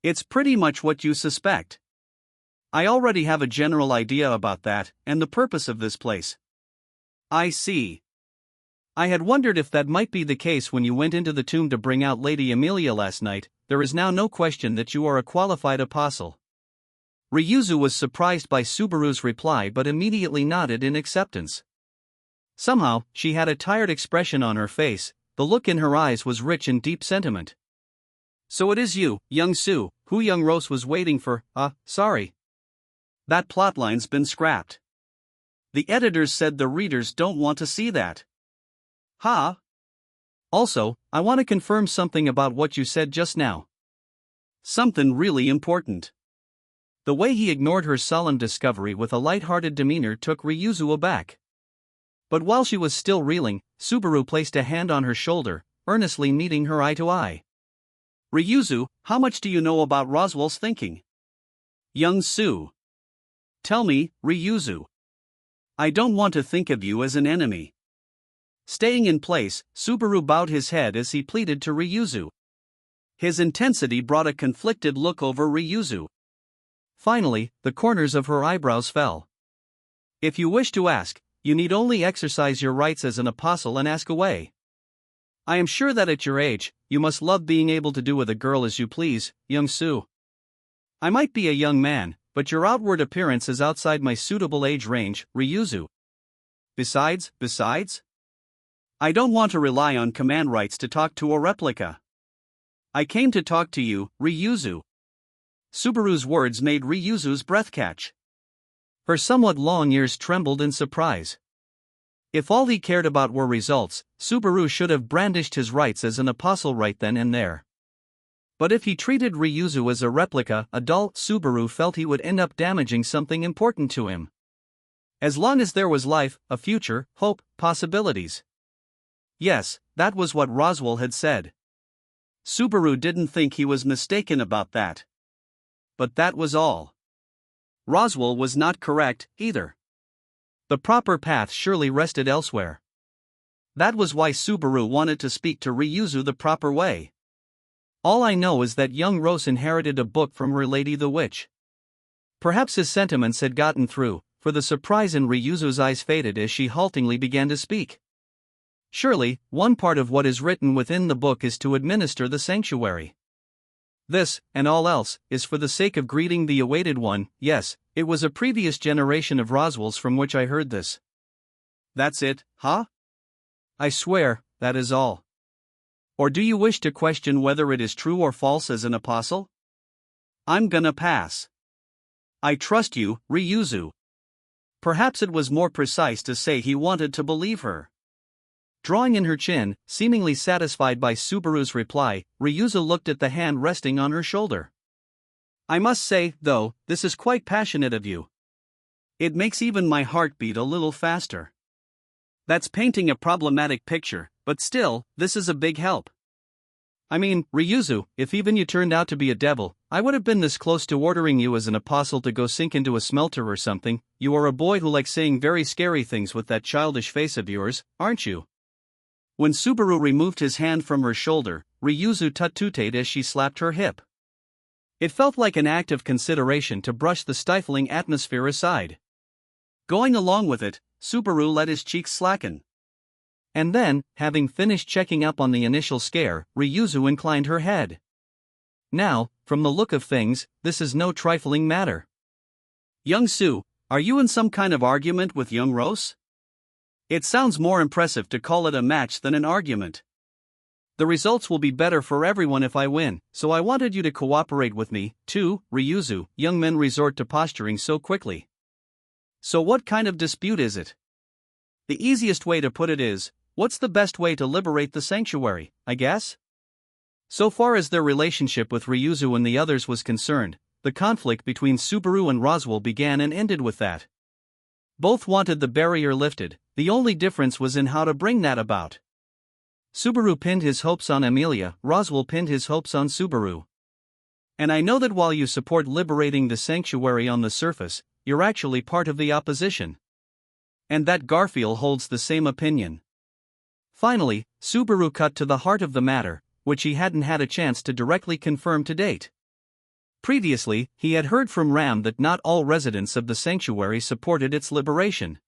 It's pretty much what you suspect. I already have a general idea about that, and the purpose of this place. I see. I had wondered if that might be the case when you went into the tomb to bring out Lady Amelia last night. There is now no question that you are a qualified apostle. Ryuzu was surprised by Subaru's reply but immediately nodded in acceptance. Somehow, she had a tired expression on her face. The look in her eyes was rich in deep sentiment. So it is you, young Su, who young Rose was waiting for. Sorry. That plotline's been scrapped. The editors said the readers don't want to see that. Ha! Also, I want to confirm something about what you said just now. Something really important. The way he ignored her solemn discovery with a light-hearted demeanor took Ryuzu aback. But while she was still reeling, Subaru placed a hand on her shoulder, earnestly meeting her eye to eye. Ryuzu, how much do you know about Roswell's thinking? Young Su. Tell me, Ryuzu. I don't want to think of you as an enemy. Staying in place, Subaru bowed his head as he pleaded to Ryuzu. His intensity brought a conflicted look over Ryuzu. Finally, the corners of her eyebrows fell. If you wish to ask, you need only exercise your rights as an apostle and ask away. I am sure that at your age, you must love being able to do with a girl as you please, young Su. I might be a young man, but your outward appearance is outside my suitable age range, Ryuzu. Besides, I don't want to rely on command rights to talk to a replica. I came to talk to you, Ryuzu. Subaru's words made Ryuzu's breath catch. Her somewhat long ears trembled in surprise. If all he cared about were results, Subaru should have brandished his rights as an apostle right then and there. But if he treated Ryuzu as a replica, Subaru felt he would end up damaging something important to him. As long as there was life, a future, hope, possibilities. Yes, that was what Roswell had said. Subaru didn't think he was mistaken about that. But that was all. Roswell was not correct, either. The proper path surely rested elsewhere. That was why Subaru wanted to speak to Ryuzu the proper way. All I know is that young Rose inherited a book from her lady the witch. Perhaps his sentiments had gotten through, for the surprise in Ryuzu's eyes faded as she haltingly began to speak. Surely, one part of what is written within the book is to administer the sanctuary. This, and all else, is for the sake of greeting the awaited one. Yes, it was a previous generation of Roswells from which I heard this. That's it, huh? I swear, that is all. Or do you wish to question whether it is true or false as an apostle? I'm gonna pass. I trust you, Ryuzu. Perhaps it was more precise to say he wanted to believe her. Drawing in her chin, seemingly satisfied by Subaru's reply, Ryuzu looked at the hand resting on her shoulder. I must say, though, this is quite passionate of you. It makes even my heart beat a little faster. That's painting a problematic picture, but still, this is a big help. I mean, Ryuzu, if even you turned out to be a devil, I would have been this close to ordering you as an apostle to go sink into a smelter or something. You are a boy who likes saying very scary things with that childish face of yours, aren't you? When Subaru removed his hand from her shoulder, Ryuzu tut-tutted as she slapped her hip. It felt like an act of consideration to brush the stifling atmosphere aside. Going along with it, Subaru let his cheeks slacken. And then, having finished checking up on the initial scare, Ryuzu inclined her head. Now, from the look of things, this is no trifling matter. Young Su, are you in some kind of argument with young Rose? It sounds more impressive to call it a match than an argument. The results will be better for everyone if I win, so I wanted you to cooperate with me, too, Ryuzu. Young men resort to posturing so quickly. So what kind of dispute is it? The easiest way to put it is, what's the best way to liberate the sanctuary, I guess? So far as their relationship with Ryuzu and the others was concerned, the conflict between Subaru and Roswell began and ended with that. Both wanted the barrier lifted, The only difference was in how to bring that about. Subaru pinned his hopes on Amelia, Roswell pinned his hopes on Subaru. And I know that while you support liberating the sanctuary on the surface, you're actually part of the opposition. And that Garfield holds the same opinion. Finally, Subaru cut to the heart of the matter, which he hadn't had a chance to directly confirm to date. Previously, he had heard from Ram that not all residents of the sanctuary supported its liberation.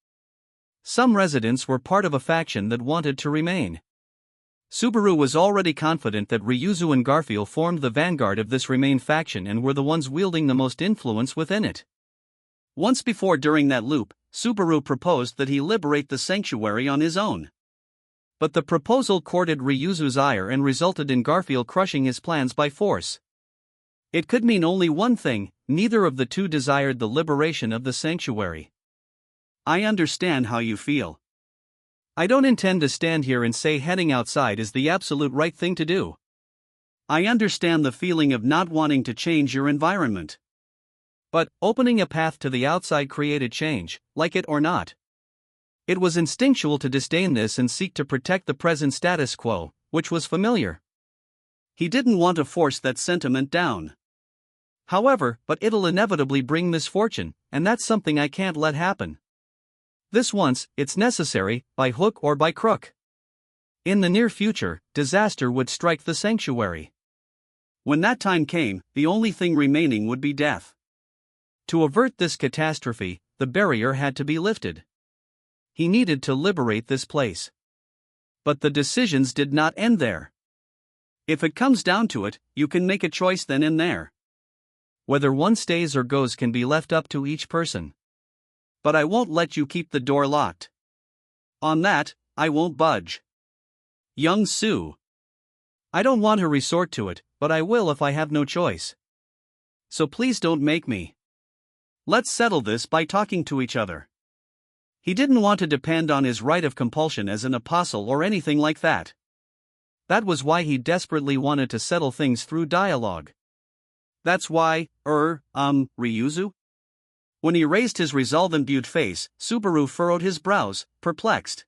Some residents were part of a faction that wanted to remain. Subaru was already confident that Ryuzu and Garfield formed the vanguard of this Remain faction and were the ones wielding the most influence within it. Once before during that loop, Subaru proposed that he liberate the sanctuary on his own. But the proposal courted Ryuzu's ire and resulted in Garfield crushing his plans by force. It could mean only one thing: neither of the two desired the liberation of the sanctuary. I understand how you feel. I don't intend to stand here and say heading outside is the absolute right thing to do. I understand the feeling of not wanting to change your environment. But opening a path to the outside created change, like it or not. It was instinctual to disdain this and seek to protect the present status quo, which was familiar. He didn't want to force that sentiment down. However, but it'll inevitably bring misfortune, and that's something I can't let happen. This once, it's necessary, by hook or by crook. In the near future, disaster would strike the sanctuary. When that time came, the only thing remaining would be death. To avert this catastrophe, the barrier had to be lifted. He needed to liberate this place. But the decisions did not end there. If it comes down to it, you can make a choice then and there. Whether one stays or goes can be left up to each person. But I won't let you keep the door locked. On that, I won't budge. Young Sue. I don't want to resort to it, but I will if I have no choice. So please don't make me. Let's settle this by talking to each other. He didn't want to depend on his right of compulsion as an apostle or anything like that. That was why he desperately wanted to settle things through dialogue. That's why, Ryuzu? When he raised his resolve-imbued face, Subaru furrowed his brows, perplexed.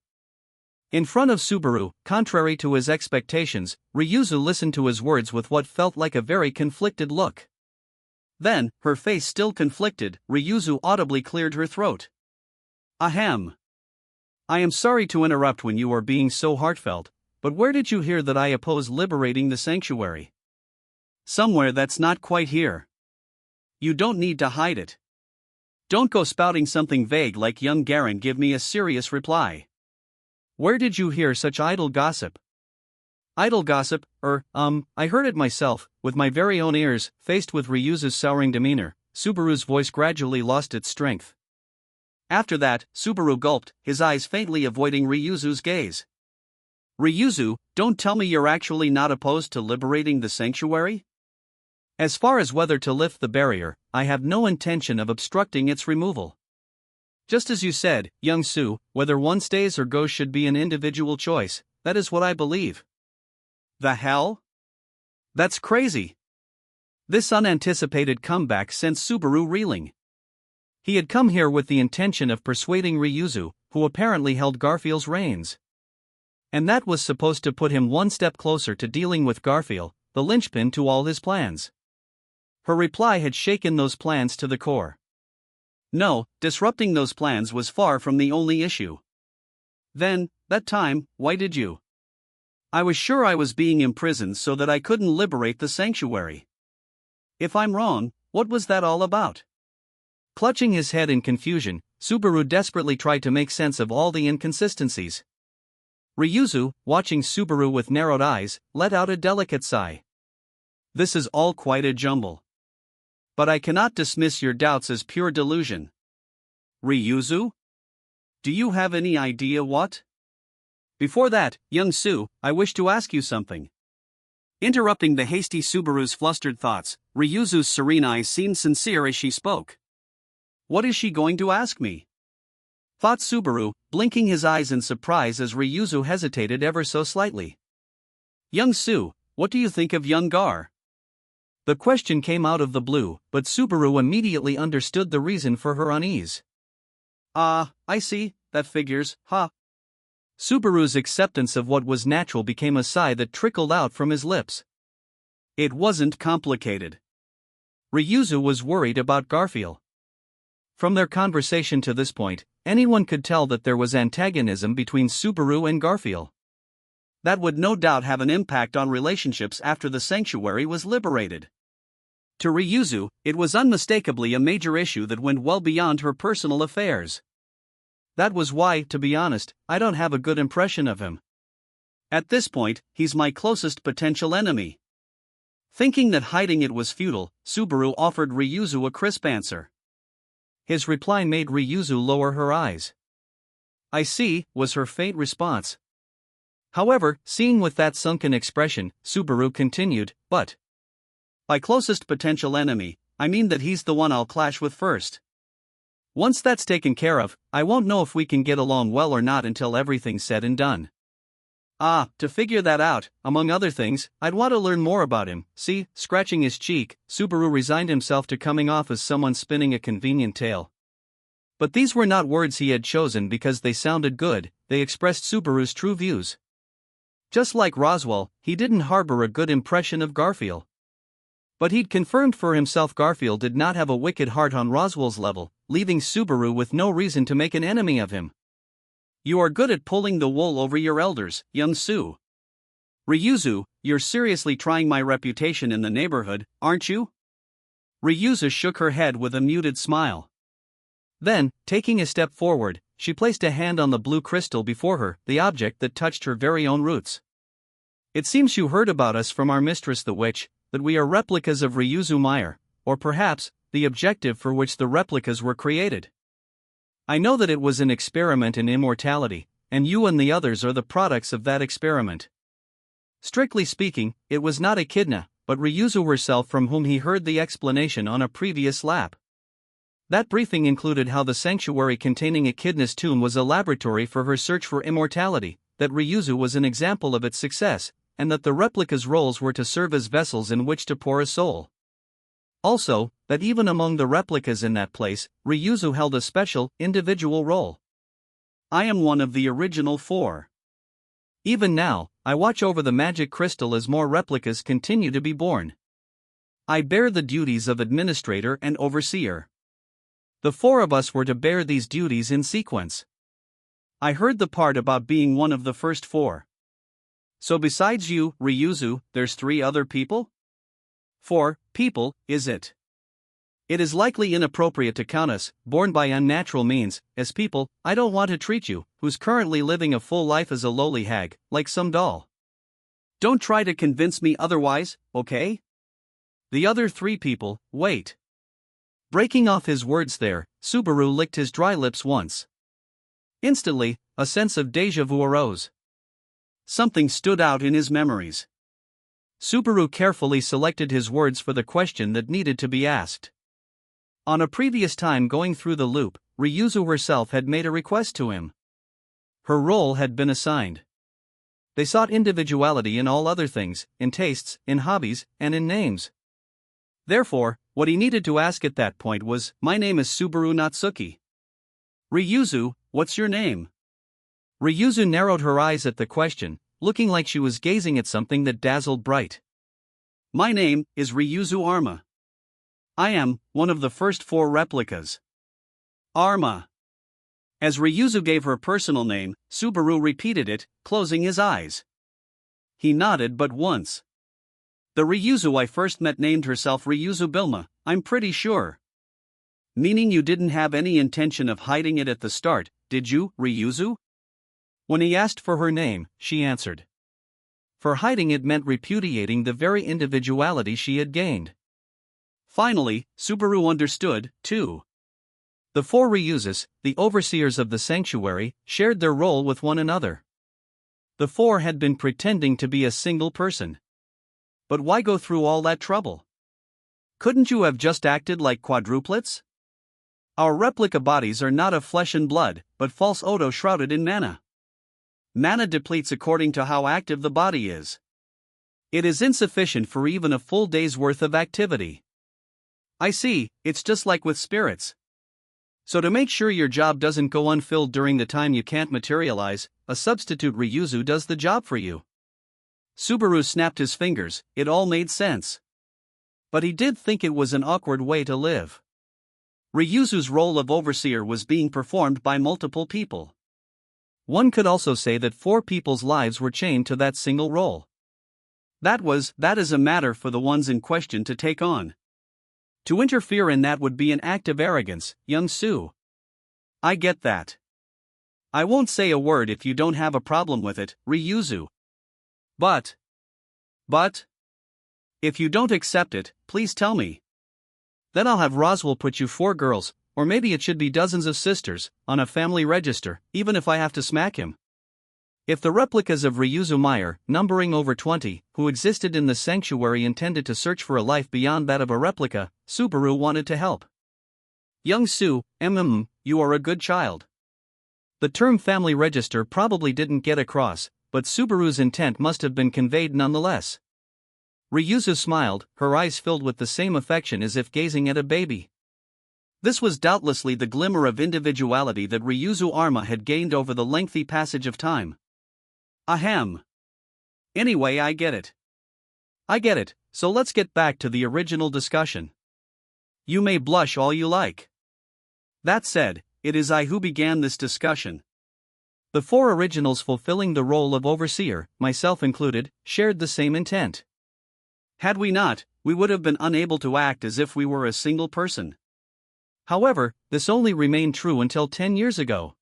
In front of Subaru, contrary to his expectations, Ryuzu listened to his words with what felt like a very conflicted look. Then, her face still conflicted, Ryuzu audibly cleared her throat. Ahem. I am sorry to interrupt when you are being so heartfelt, but where did you hear that I oppose liberating the sanctuary? Somewhere that's not quite here. You don't need to hide it. Don't go spouting something vague like young Garen. Give me a serious reply. Where did you hear such idle gossip? Idle gossip, I heard it myself, with my very own ears. Faced with Ryuzu's souring demeanor, Subaru's voice gradually lost its strength. After that, Subaru gulped, his eyes faintly avoiding Ryuzu's gaze. Ryuzu, don't tell me you're actually not opposed to liberating the sanctuary? As far as whether to lift the barrier, I have no intention of obstructing its removal. Just as you said, young Sue, whether one stays or goes should be an individual choice. That is what I believe. The hell? That's crazy. This unanticipated comeback sent Subaru reeling. He had come here with the intention of persuading Ryuzu, who apparently held Garfield's reins. And that was supposed to put him one step closer to dealing with Garfield, the linchpin to all his plans. Her reply had shaken those plans to the core. No, disrupting those plans was far from the only issue. Then, that time, why did you? I was sure I was being imprisoned so that I couldn't liberate the sanctuary. If I'm wrong, what was that all about? Clutching his head in confusion, Subaru desperately tried to make sense of all the inconsistencies. Ryuzu, watching Subaru with narrowed eyes, let out a delicate sigh. This is all quite a jumble. But I cannot dismiss your doubts as pure delusion. Ryuzu? Do you have any idea what? Before that, young Sue, I wish to ask you something. Interrupting the hasty Subaru's flustered thoughts, Ryuzu's serene eyes seemed sincere as she spoke. What is she going to ask me? Thought Subaru, blinking his eyes in surprise as Ryuzu hesitated ever so slightly. Young Sue, what do you think of young Gar? The question came out of the blue, but Subaru immediately understood the reason for her unease. I see, that figures, ha. Subaru's acceptance of what was natural became a sigh that trickled out from his lips. It wasn't complicated. Ryuzu was worried about Garfield. From their conversation to this point, anyone could tell that there was antagonism between Subaru and Garfield. That would no doubt have an impact on relationships after the sanctuary was liberated. To Ryuzu, it was unmistakably a major issue that went well beyond her personal affairs. That was why, to be honest, I don't have a good impression of him. At this point, he's my closest potential enemy. Thinking that hiding it was futile, Subaru offered Ryuzu a crisp answer. His reply made Ryuzu lower her eyes. "I see," was her faint response. However, seeing with that sunken expression, Subaru continued, "But by closest potential enemy, I mean that he's the one I'll clash with first. Once that's taken care of, I won't know if we can get along well or not until everything's said and done. To figure that out, among other things, I'd want to learn more about him." See, scratching his cheek, Subaru resigned himself to coming off as someone spinning a convenient tale. But these were not words he had chosen because they sounded good, they expressed Subaru's true views. Just like Roswell, he didn't harbor a good impression of Garfield. But he'd confirmed for himself Garfield did not have a wicked heart on Roswell's level, leaving Subaru with no reason to make an enemy of him. "You are good at pulling the wool over your elders, young Sue. Ryuzu, you're seriously trying my reputation in the neighborhood, aren't you?" Ryuzu shook her head with a muted smile. Then, taking a step forward, she placed a hand on the blue crystal before her, the object that touched her very own roots. "It seems you heard about us from our mistress the witch, that we are replicas of Ryuzu Meyer, or perhaps, the objective for which the replicas were created. I know that it was an experiment in immortality, and you and the others are the products of that experiment. Strictly speaking, it was not Echidna, but Ryuzu herself from whom he heard the explanation on a previous lap. That briefing included how the sanctuary containing Echidna's tomb was a laboratory for her search for immortality, that Ryuzu was an example of its success, and that the replicas' roles were to serve as vessels in which to pour a soul. Also, that even among the replicas in that place, Ryuzu held a special, individual role. I am one of the original 4. Even now, I watch over the magic crystal as more replicas continue to be born. I bear the duties of administrator and overseer. The 4 of us were to bear these duties in sequence. I heard the part about being one of the first 4. So besides you, Ryuzu, there's 3 other people? 4 people, is it? It is likely inappropriate to count us, born by unnatural means, as people. I don't want to treat you, who's currently living a full life as a lowly hag, like some doll. Don't try to convince me otherwise, okay? The other 3 people, wait." Breaking off his words there, Subaru licked his dry lips once. Instantly, a sense of déjà vu arose. Something stood out in his memories. Subaru carefully selected his words for the question that needed to be asked. On a previous time going through the loop, Ryuzu herself had made a request to him. Her role had been assigned. They sought individuality in all other things, in tastes, in hobbies, and in names. Therefore, what he needed to ask at that point was, "My name is Subaru Natsuki. Ryuzu, what's your name?" Ryuzu narrowed her eyes at the question, looking like she was gazing at something that dazzled bright. "My name is Ryuzu Arma. I am one of the first 4 replicas." Arma. As Ryuzu gave her personal name, Subaru repeated it, closing his eyes. He nodded but once. "The Ryuzu I first met named herself Ryuzu Bilma, I'm pretty sure." "Meaning you didn't have any intention of hiding it at the start, did you, Ryuzu?" When he asked for her name, she answered. For hiding it meant repudiating the very individuality she had gained. Finally, Subaru understood, too. The 4 Ryuzus, the overseers of the sanctuary, shared their role with one another. The 4 had been pretending to be a single person. But why go through all that trouble? Couldn't you have just acted like quadruplets? Our replica bodies are not of flesh and blood, but false Odo shrouded in mana. Mana depletes according to how active the body is. It is insufficient for even a full day's worth of activity. I see, it's just like with spirits. So to make sure your job doesn't go unfilled during the time you can't materialize, a substitute Ryuzu does the job for you. Subaru snapped his fingers, it all made sense. But he did think it was an awkward way to live. Ryuzu's role of overseer was being performed by multiple people. One could also say that 4 people's lives were chained to that single role. That is a matter for the ones in question to take on. To interfere in that would be an act of arrogance, young Su. I get that. I won't say a word if you don't have a problem with it, Ryuzu. But, if you don't accept it, please tell me. Then I'll have Roswell put you 4 girls, or maybe it should be dozens of sisters, on a family register, even if I have to smack him. If the replicas of Ryuzu Meyer, numbering over 20, who existed in the sanctuary intended to search for a life beyond that of a replica, Subaru wanted to help. Young Su, you are a good child. The term family register probably didn't get across, but Subaru's intent must have been conveyed nonetheless. Ryuzu smiled, her eyes filled with the same affection as if gazing at a baby. This was doubtlessly the glimmer of individuality that Ryuzu Arma had gained over the lengthy passage of time. Ahem. Anyway, I get it, so let's get back to the original discussion. You may blush all you like. That said, it is I who began this discussion. The 4 originals fulfilling the role of overseer, myself included, shared the same intent. Had we not, we would have been unable to act as if we were a single person. However, this only remained true until 10 years ago.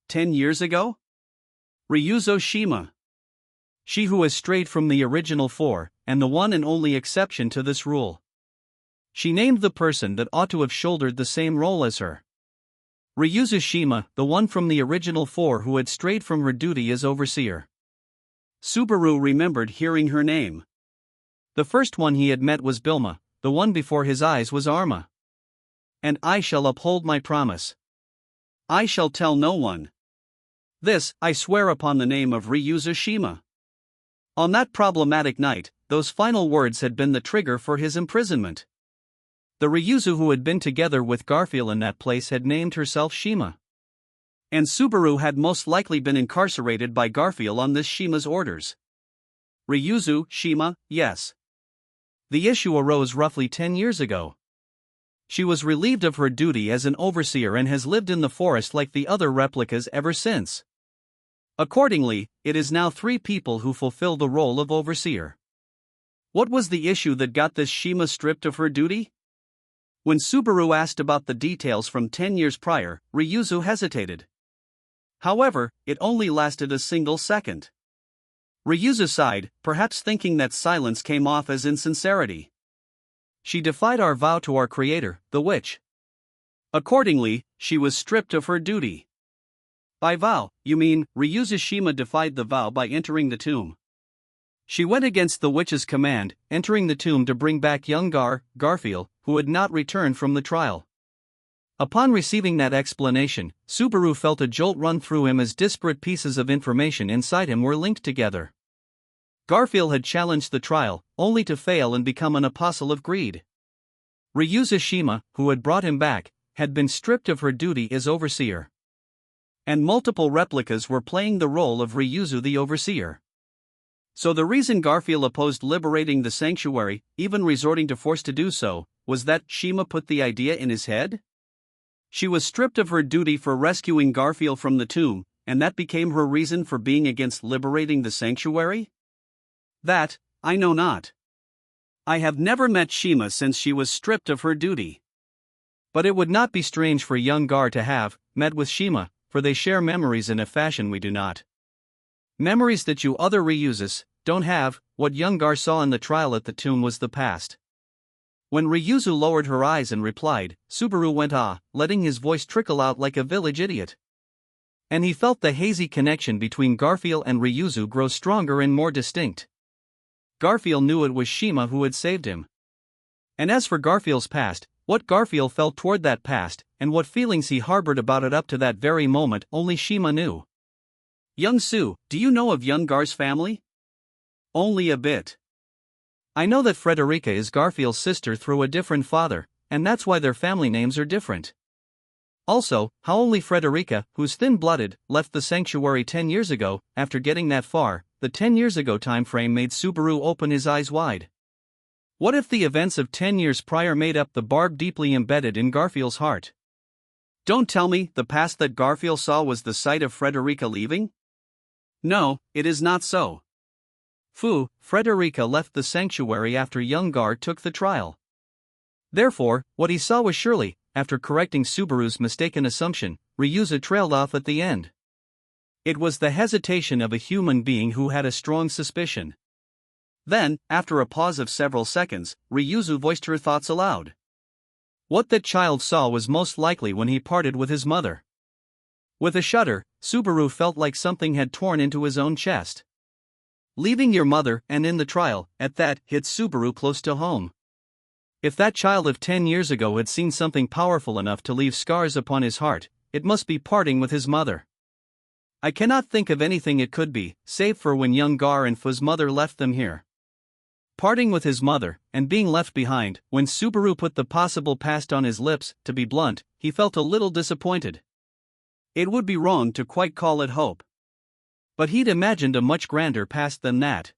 10 years ago? Ryuzo Shima. She who has strayed from the original 4, and the one and only exception to this rule. She named the person that ought to have shouldered the same role as her. Ryuzu Shima, the one from the original 4 who had strayed from her duty as overseer. Subaru remembered hearing her name. The first one he had met was Bilma, the one before his eyes was Arma. And I shall uphold my promise. I shall tell no one. This, I swear upon the name of Ryuzu Shima. On that problematic night, those final words had been the trigger for his imprisonment. The Ryuzu who had been together with Garfield in that place had named herself Shima. And Subaru had most likely been incarcerated by Garfield on this Shima's orders. Ryuzu, Shima, yes. The issue arose roughly 10 years ago. She was relieved of her duty as an overseer and has lived in the forest like the other replicas ever since. Accordingly, it is now 3 people who fulfill the role of overseer. What was the issue that got this Shima stripped of her duty? When Subaru asked about the details from 10 years prior, Ryuzu hesitated. However, it only lasted a single second. Ryuzu sighed, perhaps thinking that silence came off as insincerity. She defied our vow to our creator, the witch. Accordingly, she was stripped of her duty. By vow, you mean, Ryuzu Shima defied the vow by entering the tomb. She went against the witch's command, entering the tomb to bring back young Garfield, who had not returned from the trial. Upon receiving that explanation, Subaru felt a jolt run through him as disparate pieces of information inside him were linked together. Garfield had challenged the trial, only to fail and become an apostle of greed. Ryuzu Shima, who had brought him back, had been stripped of her duty as overseer. And multiple replicas were playing the role of Ryuzu the overseer. So the reason Garfield opposed liberating the sanctuary, even resorting to force to do so, was that Shima put the idea in his head? She was stripped of her duty for rescuing Garfield from the tomb, and that became her reason for being against liberating the sanctuary? That, I know not. I have never met Shima since she was stripped of her duty. But it would not be strange for young Gar to have met with Shima, for they share memories in a fashion we do not. Memories that you other Ryuzus don't have. What young Gar saw in the trial at the tomb was the past. When Ryuzu lowered her eyes and replied, Subaru went letting his voice trickle out like a village idiot. And he felt the hazy connection between Garfield and Ryuzu grow stronger and more distinct. Garfield knew it was Shima who had saved him. And as for Garfield's past, what Garfield felt toward that past, and what feelings he harbored about it up to that very moment, only Shima knew. Young Su, do you know of young Gar's family? Only a bit. I know that Frederica is Garfield's sister through a different father, and that's why their family names are different. Also, how only Frederica, who's thin-blooded, left the sanctuary 10 years ago. After getting that far, the 10 years ago time frame made Subaru open his eyes wide. What if the events of 10 years prior made up the barb deeply embedded in Garfield's heart? Don't tell me the past that Garfield saw was the sight of Frederica leaving? No, it is not so. Frederica left the sanctuary after young Gar took the trial. Therefore, what he saw was surely, after correcting Subaru's mistaken assumption, ReZero trailed off at the end. It was the hesitation of a human being who had a strong suspicion. Then, after a pause of several seconds, ReZero voiced her thoughts aloud. What that child saw was most likely when he parted with his mother. With a shudder, Subaru felt like something had torn into his own chest. Leaving your mother, and in the trial, at that, hit Subaru close to home. If that child of 10 years ago had seen something powerful enough to leave scars upon his heart, it must be parting with his mother. I cannot think of anything it could be, save for when young Gar and Fu's mother left them here. Parting with his mother, and being left behind. When Subaru put the possible past on his lips, to be blunt, he felt a little disappointed. It would be wrong to quite call it hope. But he'd imagined a much grander past than that.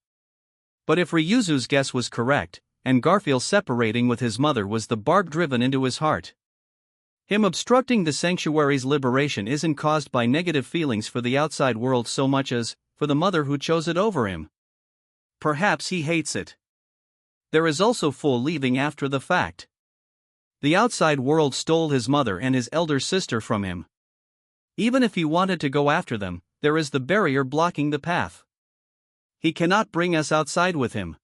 But if ReZero's guess was correct, and Garfield separating with his mother was the barb driven into his heart, him obstructing the sanctuary's liberation isn't caused by negative feelings for the outside world so much as for the mother who chose it over him. Perhaps he hates it. There is also Fu leaving after the fact. The outside world stole his mother and his elder sister from him. Even if he wanted to go after them, there is the barrier blocking the path. He cannot bring us outside with him.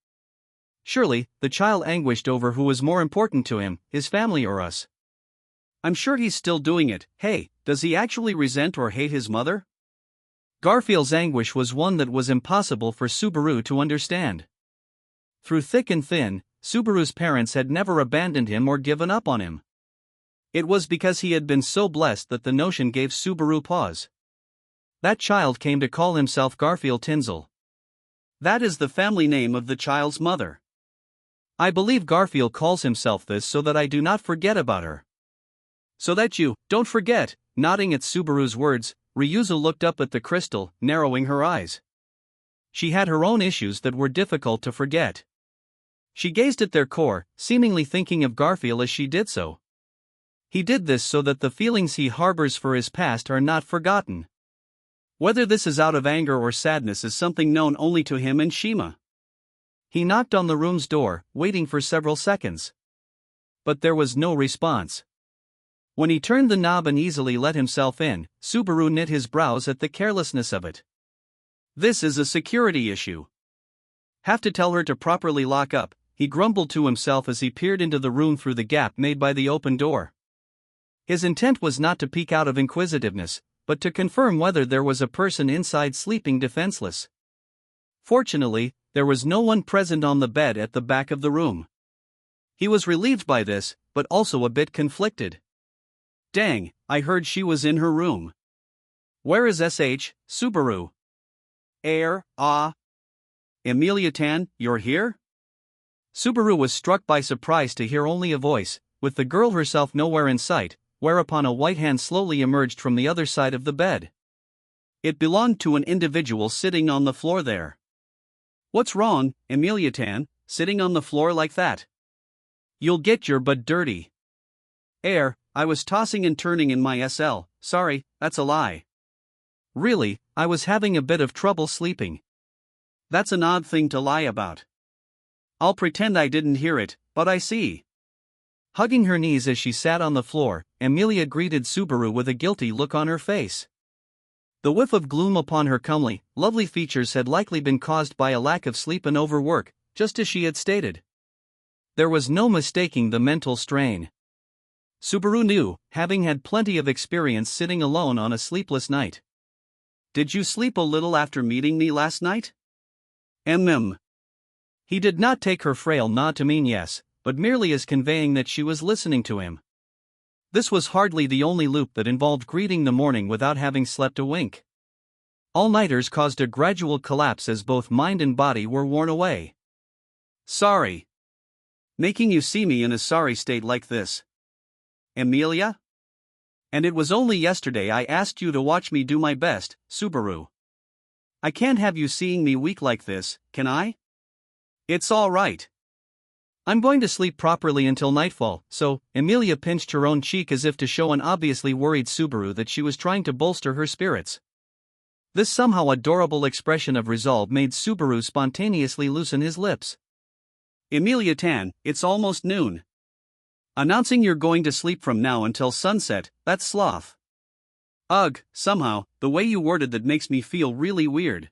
Surely, the child anguished over who was more important to him, his family or us. I'm sure he's still doing it. Hey, does he actually resent or hate his mother? Garfield's anguish was one that was impossible for Subaru to understand. Through thick and thin, Subaru's parents had never abandoned him or given up on him. It was because he had been so blessed that the notion gave Subaru pause. That child came to call himself Garfield Tinzel. That is the family name of the child's mother. I believe Garfield calls himself this so that I do not forget about her. So that you don't forget. Nodding at Subaru's words, ReZero looked up at the crystal, narrowing her eyes. She had her own issues that were difficult to forget. She gazed at their core, seemingly thinking of Garfield as she did so. He did this so that the feelings he harbors for his past are not forgotten. Whether this is out of anger or sadness is something known only to him and Shima. He knocked on the room's door, waiting for several seconds. But there was no response. When he turned the knob and easily let himself in, Subaru knit his brows at the carelessness of it. This is a security issue. Have to tell her to properly lock up, he grumbled to himself as he peered into the room through the gap made by the open door. His intent was not to peek out of inquisitiveness, but to confirm whether there was a person inside sleeping defenseless. Fortunately, there was no one present on the bed at the back of the room. He was relieved by this, but also a bit conflicted. Dang, I heard she was in her room. Where is Subaru? Emilia-tan, you're here? Subaru was struck by surprise to hear only a voice, with the girl herself nowhere in sight, whereupon a white hand slowly emerged from the other side of the bed. It belonged to an individual sitting on the floor there. What's wrong, Emilia-tan, sitting on the floor like that? You'll get your butt dirty. I was tossing and turning in my SL, sorry, that's a lie. Really, I was having a bit of trouble sleeping. That's an odd thing to lie about. I'll pretend I didn't hear it, but I see. Hugging her knees as she sat on the floor, Emilia greeted Subaru with a guilty look on her face. The whiff of gloom upon her comely, lovely features had likely been caused by a lack of sleep and overwork, just as she had stated. There was no mistaking the mental strain. Subaru knew, having had plenty of experience sitting alone on a sleepless night. Did you sleep a little after meeting me last night? He did not take her frail nod to mean yes, but merely as conveying that she was listening to him. This was hardly the only loop that involved greeting the morning without having slept a wink. All-nighters caused a gradual collapse as both mind and body were worn away. Sorry. Making you see me in a sorry state like this. Emilia? And it was only yesterday I asked you to watch me do my best, Subaru. I can't have you seeing me weak like this, can I? It's all right. I'm going to sleep properly until nightfall, so. Emilia pinched her own cheek as if to show an obviously worried Subaru that she was trying to bolster her spirits. This somehow adorable expression of resolve made Subaru spontaneously loosen his lips. Emilia-tan, it's almost noon. Announcing you're going to sleep from now until sunset, that's sloth. Ugh, somehow, the way you worded that makes me feel really weird.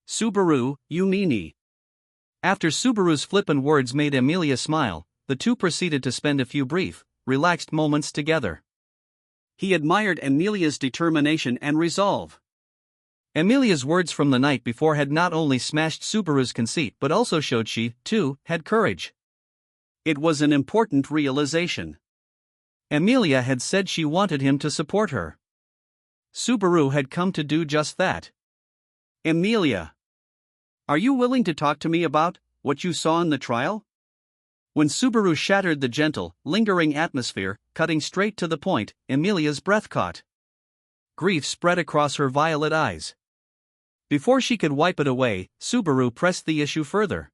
Subaru, you meanie. After Subaru's flippant words made Emilia smile, the two proceeded to spend a few brief, relaxed moments together. He admired Emilia's determination and resolve. Emilia's words from the night before had not only smashed Subaru's conceit but also showed she, too, had courage. It was an important realization. Emilia had said she wanted him to support her. Subaru had come to do just that. Emilia. Are you willing to talk to me about what you saw in the trial? When Subaru shattered the gentle, lingering atmosphere, cutting straight to the point, Emilia's breath caught. Grief spread across her violet eyes. Before she could wipe it away, Subaru pressed the issue further.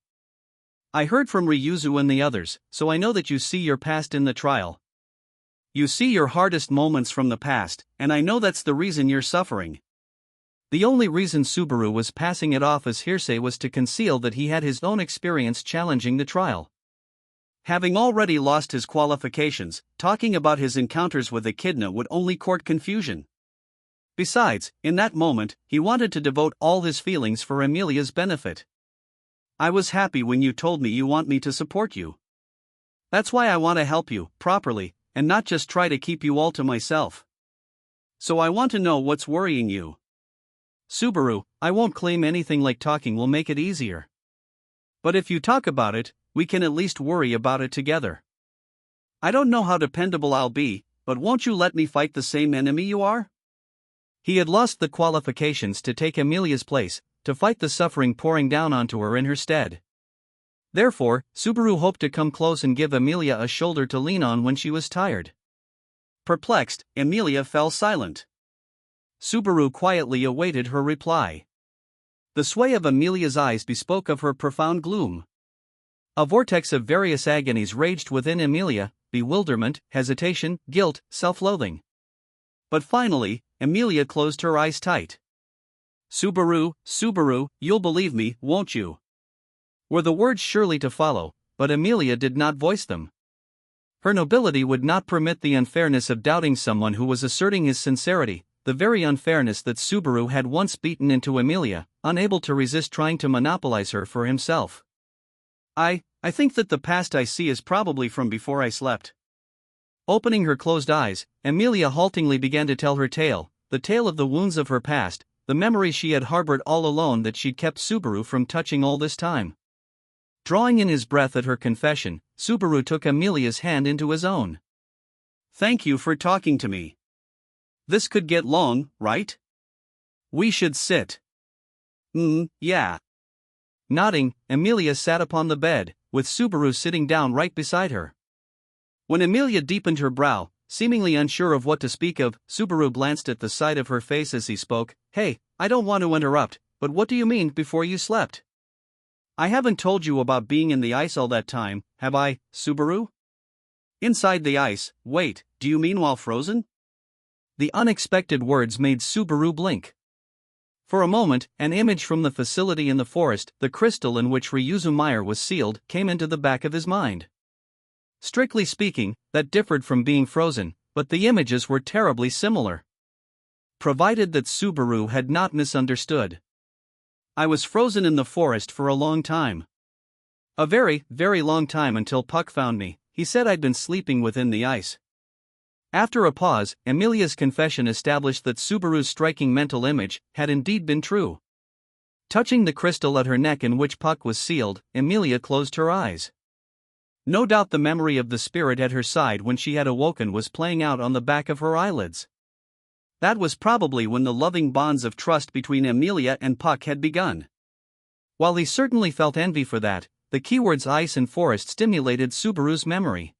I heard from Ryuzu and the others, so I know that you see your past in the trial. You see your hardest moments from the past, and I know that's the reason you're suffering. The only reason Subaru was passing it off as hearsay was to conceal that he had his own experience challenging the trial. Having already lost his qualifications, talking about his encounters with Echidna would only court confusion. Besides, in that moment, he wanted to devote all his feelings for Emilia's benefit. I was happy when you told me you want me to support you. That's why I want to help you, properly, and not just try to keep you all to myself. So I want to know what's worrying you. Subaru, I won't claim anything like talking will make it easier. But if you talk about it, we can at least worry about it together. I don't know how dependable I'll be, but won't you let me fight the same enemy you are? He had lost the qualifications to take Emilia's place, to fight the suffering pouring down onto her in her stead. Therefore, Subaru hoped to come close and give Emilia a shoulder to lean on when she was tired. Perplexed, Emilia fell silent. Subaru quietly awaited her reply. The sway of Emilia's eyes bespoke of her profound gloom. A vortex of various agonies raged within Emilia: bewilderment, hesitation, guilt, self-loathing. But finally, Emilia closed her eyes tight. Subaru, you'll believe me, won't you? Were the words surely to follow, but Emilia did not voice them. Her nobility would not permit the unfairness of doubting someone who was asserting his sincerity, the very unfairness that Subaru had once beaten into Emilia, unable to resist trying to monopolize her for himself. I think that the past I see is probably from before I slept. Opening her closed eyes, Emilia haltingly began to tell her tale, the tale of the wounds of her past, the memories she had harbored all alone that she'd kept Subaru from touching all this time. Drawing in his breath at her confession, Subaru took Emilia's hand into his own. Thank you for talking to me. This could get long, right? We should sit. Yeah. Nodding, Emilia sat upon the bed, with Subaru sitting down right beside her. When Emilia deepened her brow, seemingly unsure of what to speak of, Subaru glanced at the side of her face as he spoke. Hey, I don't want to interrupt, but what do you mean before you slept? I haven't told you about being in the ice all that time, have I, Subaru? Inside the ice, wait, do you mean while frozen? The unexpected words made Subaru blink. For a moment, an image from the facility in the forest, the crystal in which Ryuzu Meyer was sealed, came into the back of his mind. Strictly speaking, that differed from being frozen, but the images were terribly similar. Provided that Subaru had not misunderstood. I was frozen in the forest for a long time. A very, very long time until Puck found me. He said I'd been sleeping within the ice. After a pause, Emilia's confession established that Subaru's striking mental image had indeed been true. Touching the crystal at her neck in which Puck was sealed, Emilia closed her eyes. No doubt the memory of the spirit at her side when she had awoken was playing out on the back of her eyelids. That was probably when the loving bonds of trust between Emilia and Puck had begun. While he certainly felt envy for that, the keywords ice and forest stimulated Subaru's memory.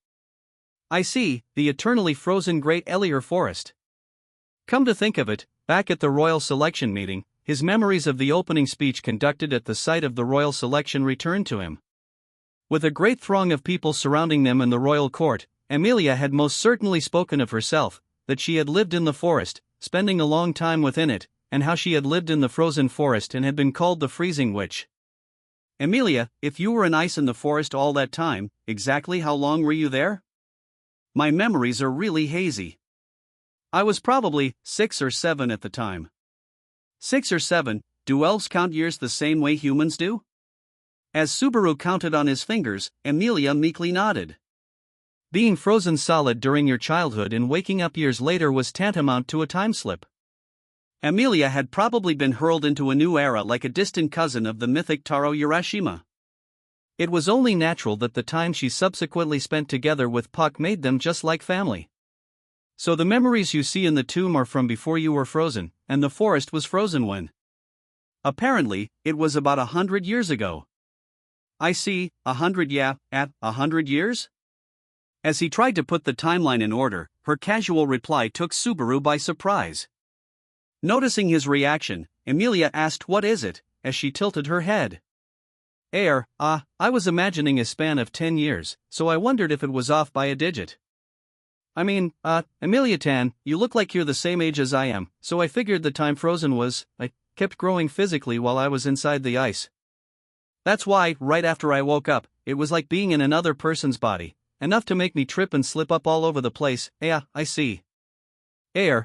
I see, the eternally frozen Great Elier Forest. Come to think of it, back at the royal selection meeting, his memories of the opening speech conducted at the site of the royal selection returned to him. With a great throng of people surrounding them in the royal court, Emilia had most certainly spoken of herself, that she had lived in the forest, spending a long time within it, and how she had lived in the frozen forest and had been called the freezing witch. Emilia, if you were in ice in the forest all that time, exactly how long were you there? My memories are really hazy. I was probably 6 or 7 at the time. 6 or 7, do elves count years the same way humans do? As Subaru counted on his fingers, Emilia meekly nodded. Being frozen solid during your childhood and waking up years later was tantamount to a time slip. Emilia had probably been hurled into a new era like a distant cousin of the mythic Taro Urashima. It was only natural that the time she subsequently spent together with Puck made them just like family. So the memories you see in the tomb are from before you were frozen, and the forest was frozen when? Apparently, it was about 100 years ago. I see, 100 at 100 years? As he tried to put the timeline in order, her casual reply took Subaru by surprise. Noticing his reaction, Emilia asked what is it, as she tilted her head. I was imagining a span of 10 years, so I wondered if it was off by a digit. I mean, Emilia-tan, you look like you're the same age as I am, so I figured the time frozen was, I kept growing physically while I was inside the ice. That's why, right after I woke up, it was like being in another person's body, enough to make me trip and slip up all over the place. I see.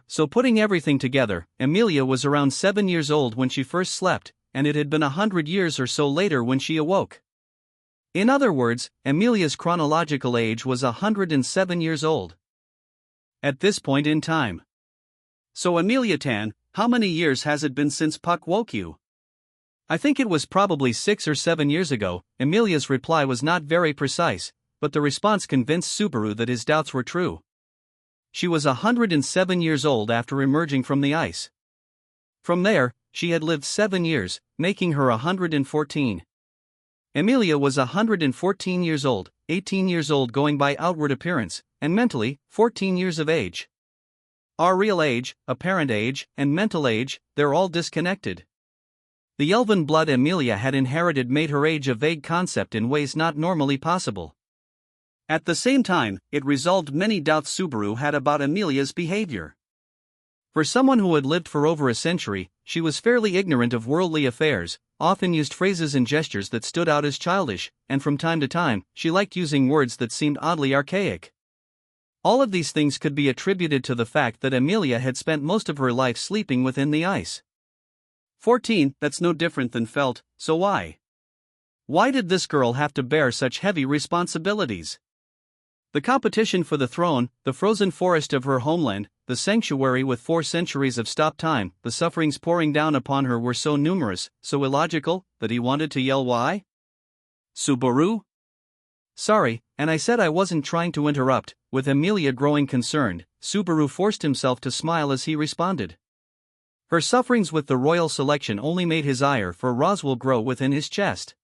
So putting everything together, Emilia was around 7 years old when she first slept, and it had been 100 years or so later when she awoke. In other words, Emilia's chronological age was 107 years old. At this point in time. So Emilia-tan, how many years has it been since Puck woke you? I think it was probably 6 or 7 years ago. Emilia's reply was not very precise, but the response convinced Subaru that his doubts were true. She was 107 years old after emerging from the ice. From there, she had lived 7 years, making her 114. Emilia was 114 years old, 18 years old going by outward appearance, and mentally, 14 years of age. Our real age, apparent age, and mental age, they're all disconnected. The elven blood Emilia had inherited made her age a vague concept in ways not normally possible. At the same time, it resolved many doubts Subaru had about Emilia's behavior. For someone who had lived for over a century, she was fairly ignorant of worldly affairs, often used phrases and gestures that stood out as childish, and from time to time, she liked using words that seemed oddly archaic. All of these things could be attributed to the fact that Emilia had spent most of her life sleeping within the ice. 14, that's no different than felt, so why? Why did this girl have to bear such heavy responsibilities? The competition for the throne, the frozen forest of her homeland, the sanctuary with 4 centuries of stop time, the sufferings pouring down upon her were so numerous, so illogical, that he wanted to yell why? Subaru? Sorry, and I said I wasn't trying to interrupt. With Emilia growing concerned, Subaru forced himself to smile as he responded. Her sufferings with the royal selection only made his ire for Roswell grow within his chest.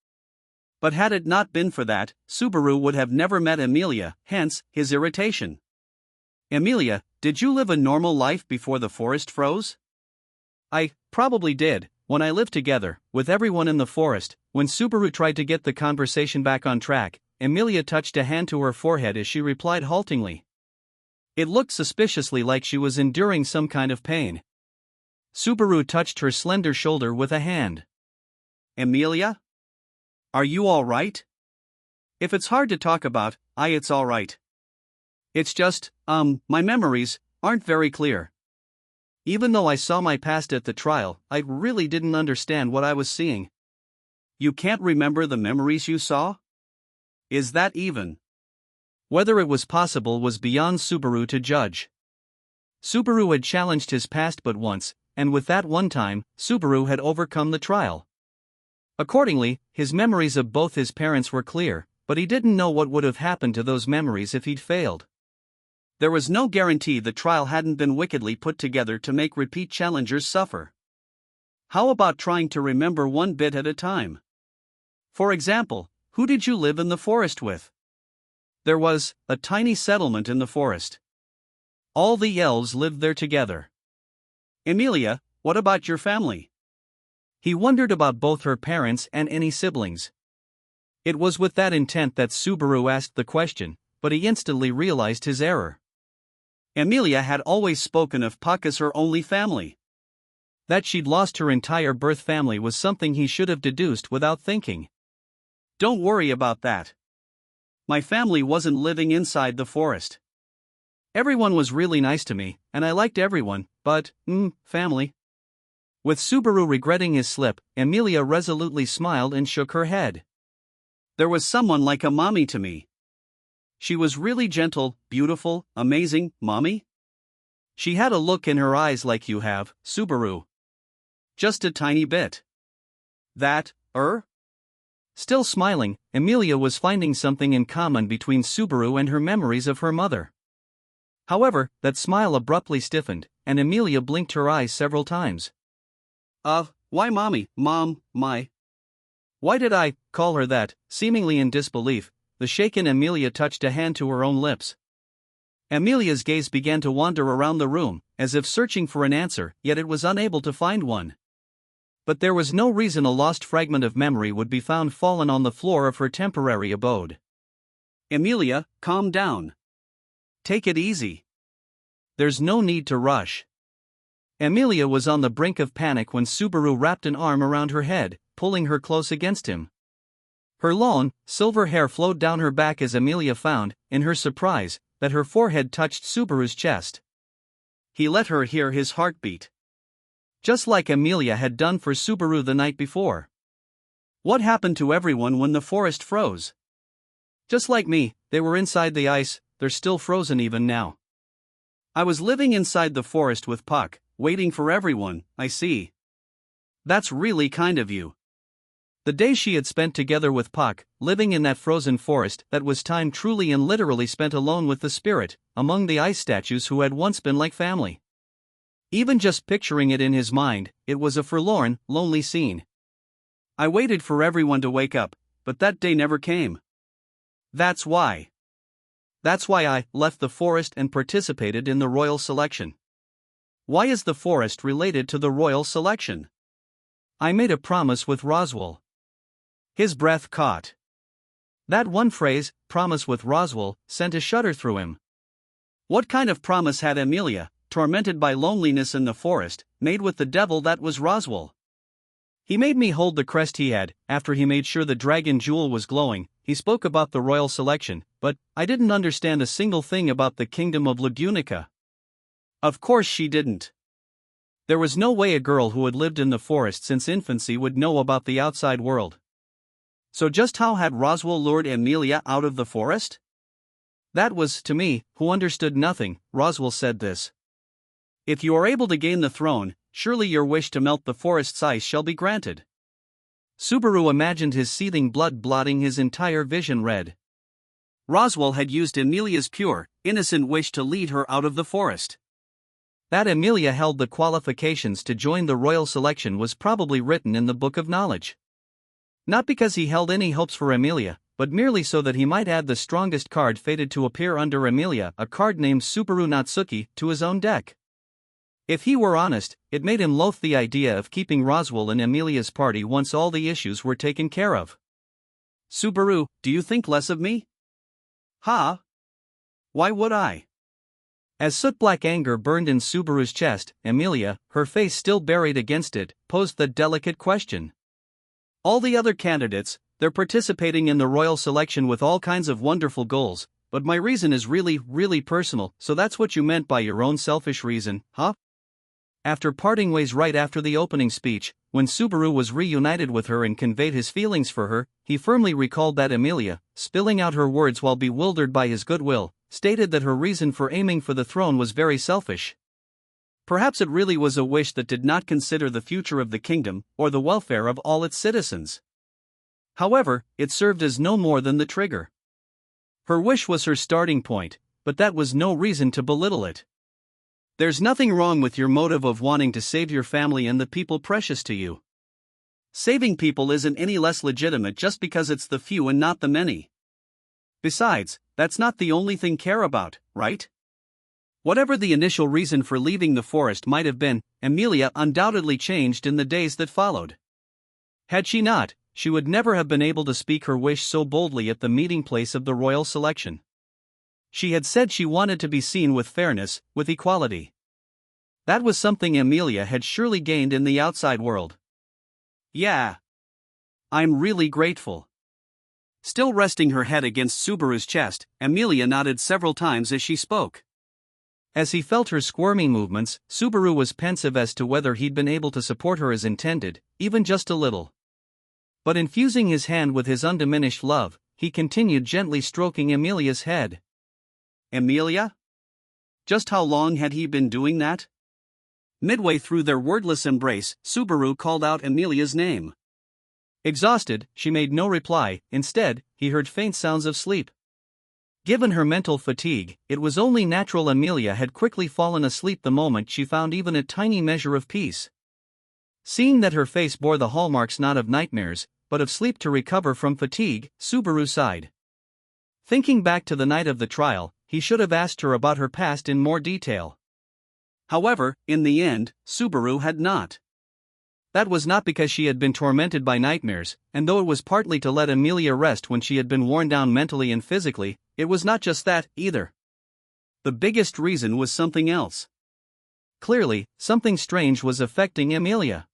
But had it not been for that, Subaru would have never met Emilia, hence, his irritation. Emilia, did you live a normal life before the forest froze? I probably did, when I lived together, with everyone in the forest. When Subaru tried to get the conversation back on track, Emilia touched a hand to her forehead as she replied haltingly. It looked suspiciously like she was enduring some kind of pain. Subaru touched her slender shoulder with a hand. Emilia? Are you all right? If it's hard to talk about, it's all right. It's just, my memories aren't very clear. Even though I saw my past at the trial, I really didn't understand what I was seeing. You can't remember the memories you saw? Is that even? Whether it was possible was beyond Subaru to judge. Subaru had challenged his past but once, and with that one time, Subaru had overcome the trial. Accordingly, his memories of both his parents were clear, but he didn't know what would have happened to those memories if he'd failed. There was no guarantee the trial hadn't been wickedly put together to make repeat challengers suffer. How about trying to remember one bit at a time? For example, who did you live in the forest with? There was a tiny settlement in the forest. All the elves lived there together. Emilia, what about your family? He wondered about both her parents and any siblings. It was with that intent that Subaru asked the question, but he instantly realized his error. Emilia had always spoken of Puck as her only family. That she'd lost her entire birth family was something he should have deduced without thinking. Don't worry about that. My family wasn't living inside the forest. Everyone was really nice to me, and I liked everyone, but, family. With Subaru regretting his slip, Emilia resolutely smiled and shook her head. There was someone like a mommy to me. She was really gentle, beautiful, amazing, mommy. She had a look in her eyes like you have, Subaru. Just a tiny bit. That, Still smiling, Emilia was finding something in common between Subaru and her memories of her mother. However, that smile abruptly stiffened, and Emilia blinked her eyes several times. Why mommy, mom, my? Why did I call her that? Seemingly in disbelief, the shaken Emilia touched a hand to her own lips. Emilia's gaze began to wander around the room, as if searching for an answer, yet it was unable to find one. But there was no reason a lost fragment of memory would be found fallen on the floor of her temporary abode. Emilia, calm down. Take it easy. There's no need to rush. Emilia was on the brink of panic when Subaru wrapped an arm around her head, pulling her close against him. Her long, silver hair flowed down her back as Emilia found, in her surprise, that her forehead touched Subaru's chest. He let her hear his heartbeat. Just like Emilia had done for Subaru the night before. What happened to everyone when the forest froze? Just like me, they were inside the ice, they're still frozen even now. I was living inside the forest with Puck, waiting for everyone, I see. That's really kind of you. The days she had spent together with Puck, living in that frozen forest, that was time truly and literally spent alone with the spirit, among the ice statues who had once been like family. Even just picturing it in his mind, it was a forlorn, lonely scene. I waited for everyone to wake up, but that day never came. That's why I left the forest and participated in the royal selection. Why is the forest related to the royal selection? I made a promise with Roswell. His breath caught. That one phrase, promise with Roswell, sent a shudder through him. What kind of promise had Emilia, tormented by loneliness in the forest, made with the devil that was Roswell? He made me hold the crest he had. After he made sure the dragon jewel was glowing, he spoke about the royal selection, but I didn't understand a single thing about the kingdom of Lagunica. Of course she didn't. There was no way a girl who had lived in the forest since infancy would know about the outside world. So just how had Roswell lured Emilia out of the forest? That was, to me, who understood nothing, Roswell said this. If you are able to gain the throne, surely your wish to melt the forest's ice shall be granted. Subaru imagined his seething blood blotting his entire vision red. Roswell had used Emilia's pure, innocent wish to lead her out of the forest. That Emilia held the qualifications to join the royal selection was probably written in the Book of Knowledge. Not because he held any hopes for Emilia, but merely so that he might add the strongest card fated to appear under Emilia, a card named Subaru Natsuki, to his own deck. If he were honest, it made him loathe the idea of keeping Roswell in Emilia's party once all the issues were taken care of. Subaru, do you think less of me? Huh? Why would I? As soot-black anger burned in Subaru's chest, Emilia, her face still buried against it, posed the delicate question. All the other candidates, they're participating in the royal selection with all kinds of wonderful goals, but my reason is really, really personal, so that's what you meant by your own selfish reason, huh? After parting ways right after the opening speech, when Subaru was reunited with her and conveyed his feelings for her, he firmly recalled that Emilia, spilling out her words while bewildered by his goodwill, stated that her reason for aiming for the throne was very selfish. Perhaps it really was a wish that did not consider the future of the kingdom, or the welfare of all its citizens. However, it served as no more than the trigger. Her wish was her starting point, but that was no reason to belittle it. There's nothing wrong with your motive of wanting to save your family and the people precious to you. Saving people isn't any less legitimate just because it's the few and not the many. Besides, that's not the only thing care about, right? Whatever the initial reason for leaving the forest might have been, Emilia undoubtedly changed in the days that followed. Had she not, she would never have been able to speak her wish so boldly at the meeting place of the royal selection. She had said she wanted to be seen with fairness, with equality. That was something Emilia had surely gained in the outside world. Yeah. I'm really grateful. Still resting her head against Subaru's chest, Emilia nodded several times as she spoke. As he felt her squirming movements, Subaru was pensive as to whether he'd been able to support her as intended, even just a little. But infusing his hand with his undiminished love, he continued gently stroking Emilia's head. Emilia? Just how long had he been doing that? Midway through their wordless embrace, Subaru called out Emilia's name. Exhausted, she made no reply. Instead, he heard faint sounds of sleep. Given her mental fatigue, it was only natural Emilia had quickly fallen asleep the moment she found even a tiny measure of peace. Seeing that her face bore the hallmarks not of nightmares, but of sleep to recover from fatigue, Subaru sighed. Thinking back to the night of the trial, he should have asked her about her past in more detail. However, in the end, Subaru had not. That was not because she had been tormented by nightmares, and though it was partly to let Emilia rest when she had been worn down mentally and physically, it was not just that, either. The biggest reason was something else. Clearly, something strange was affecting Emilia.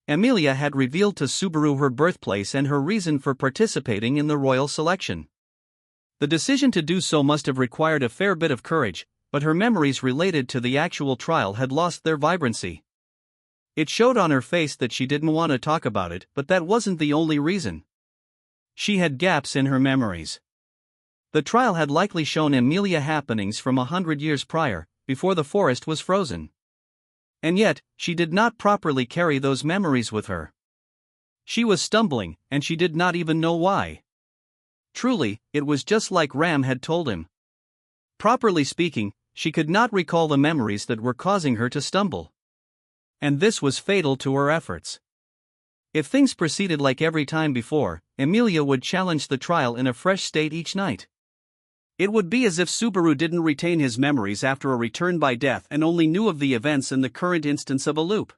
Emilia had revealed to Subaru her birthplace and her reason for participating in the royal selection. The decision to do so must have required a fair bit of courage, but her memories related to the actual trial had lost their vibrancy. It showed on her face that she didn't want to talk about it, but that wasn't the only reason. She had gaps in her memories. The trial had likely shown Emilia happenings from 100 years prior, before the forest was frozen. And yet, she did not properly carry those memories with her. She was stumbling, and she did not even know why. Truly, it was just like Ram had told him. Properly speaking, she could not recall the memories that were causing her to stumble. And this was fatal to her efforts. If things proceeded like every time before, Emilia would challenge the trial in a fresh state each night. It would be as if Subaru didn't retain his memories after a return by death and only knew of the events in the current instance of a loop.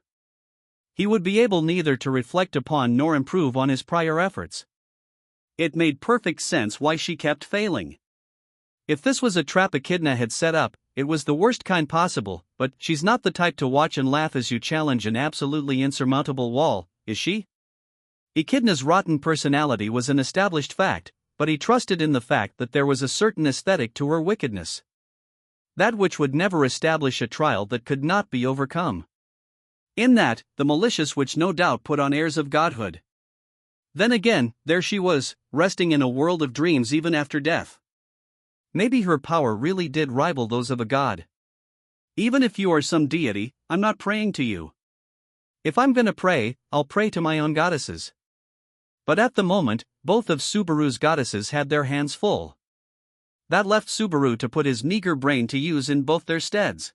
He would be able neither to reflect upon nor improve on his prior efforts. It made perfect sense why she kept failing. If this was a trap Echidna had set up, it was the worst kind possible, but she's not the type to watch and laugh as you challenge an absolutely insurmountable wall, is she? Echidna's rotten personality was an established fact, but he trusted in the fact that there was a certain aesthetic to her wickedness. That which would never establish a trial that could not be overcome. In that, the malicious which no doubt put on airs of godhood. Then again, there she was, resting in a world of dreams even after death. Maybe her power really did rival those of a god. Even if you are some deity, I'm not praying to you. If I'm gonna pray, I'll pray to my own goddesses. But at the moment, both of Subaru's goddesses had their hands full. That left Subaru to put his meager brain to use in both their steads.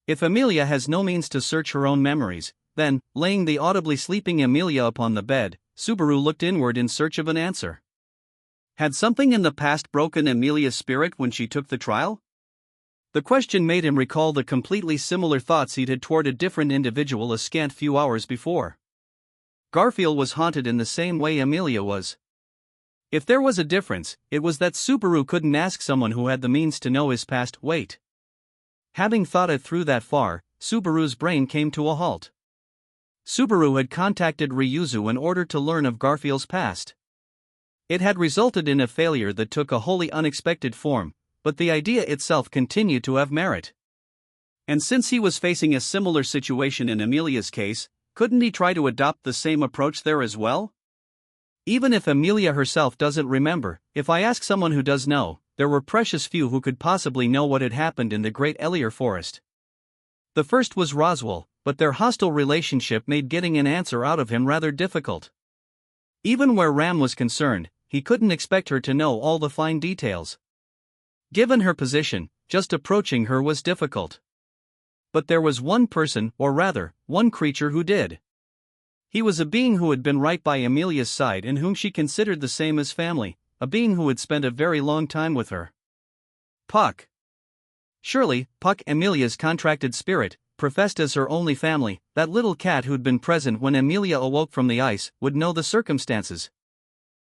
If Emilia has no means to search her own memories, then, laying the audibly sleeping Emilia upon the bed, Subaru looked inward in search of an answer. Had something in the past broken Emilia's spirit when she took the trial? The question made him recall the completely similar thoughts he'd had toward a different individual a scant few hours before. Garfield was haunted in the same way Emilia was. If there was a difference, it was that Subaru couldn't ask someone who had the means to know his past. Wait. Having thought it through that far, Subaru's brain came to a halt. Subaru had contacted Ryuzu in order to learn of Garfield's past. It had resulted in a failure that took a wholly unexpected form, but the idea itself continued to have merit. And since he was facing a similar situation in Emilia's case, couldn't he try to adopt the same approach there as well? Even if Emilia herself doesn't remember, if I ask someone who does know, there were precious few who could possibly know what had happened in the Great Elier Forest. The first was Roswell, but their hostile relationship made getting an answer out of him rather difficult. Even where Ram was concerned, he couldn't expect her to know all the fine details. Given her position, just approaching her was difficult. But there was one person, or rather, one creature who did. He was a being who had been right by Emilia's side and whom she considered the same as family, a being who had spent a very long time with her. Puck. Surely, Puck, Emilia's contracted spirit, professed as her only family, that little cat who'd been present when Emilia awoke from the ice, would know the circumstances.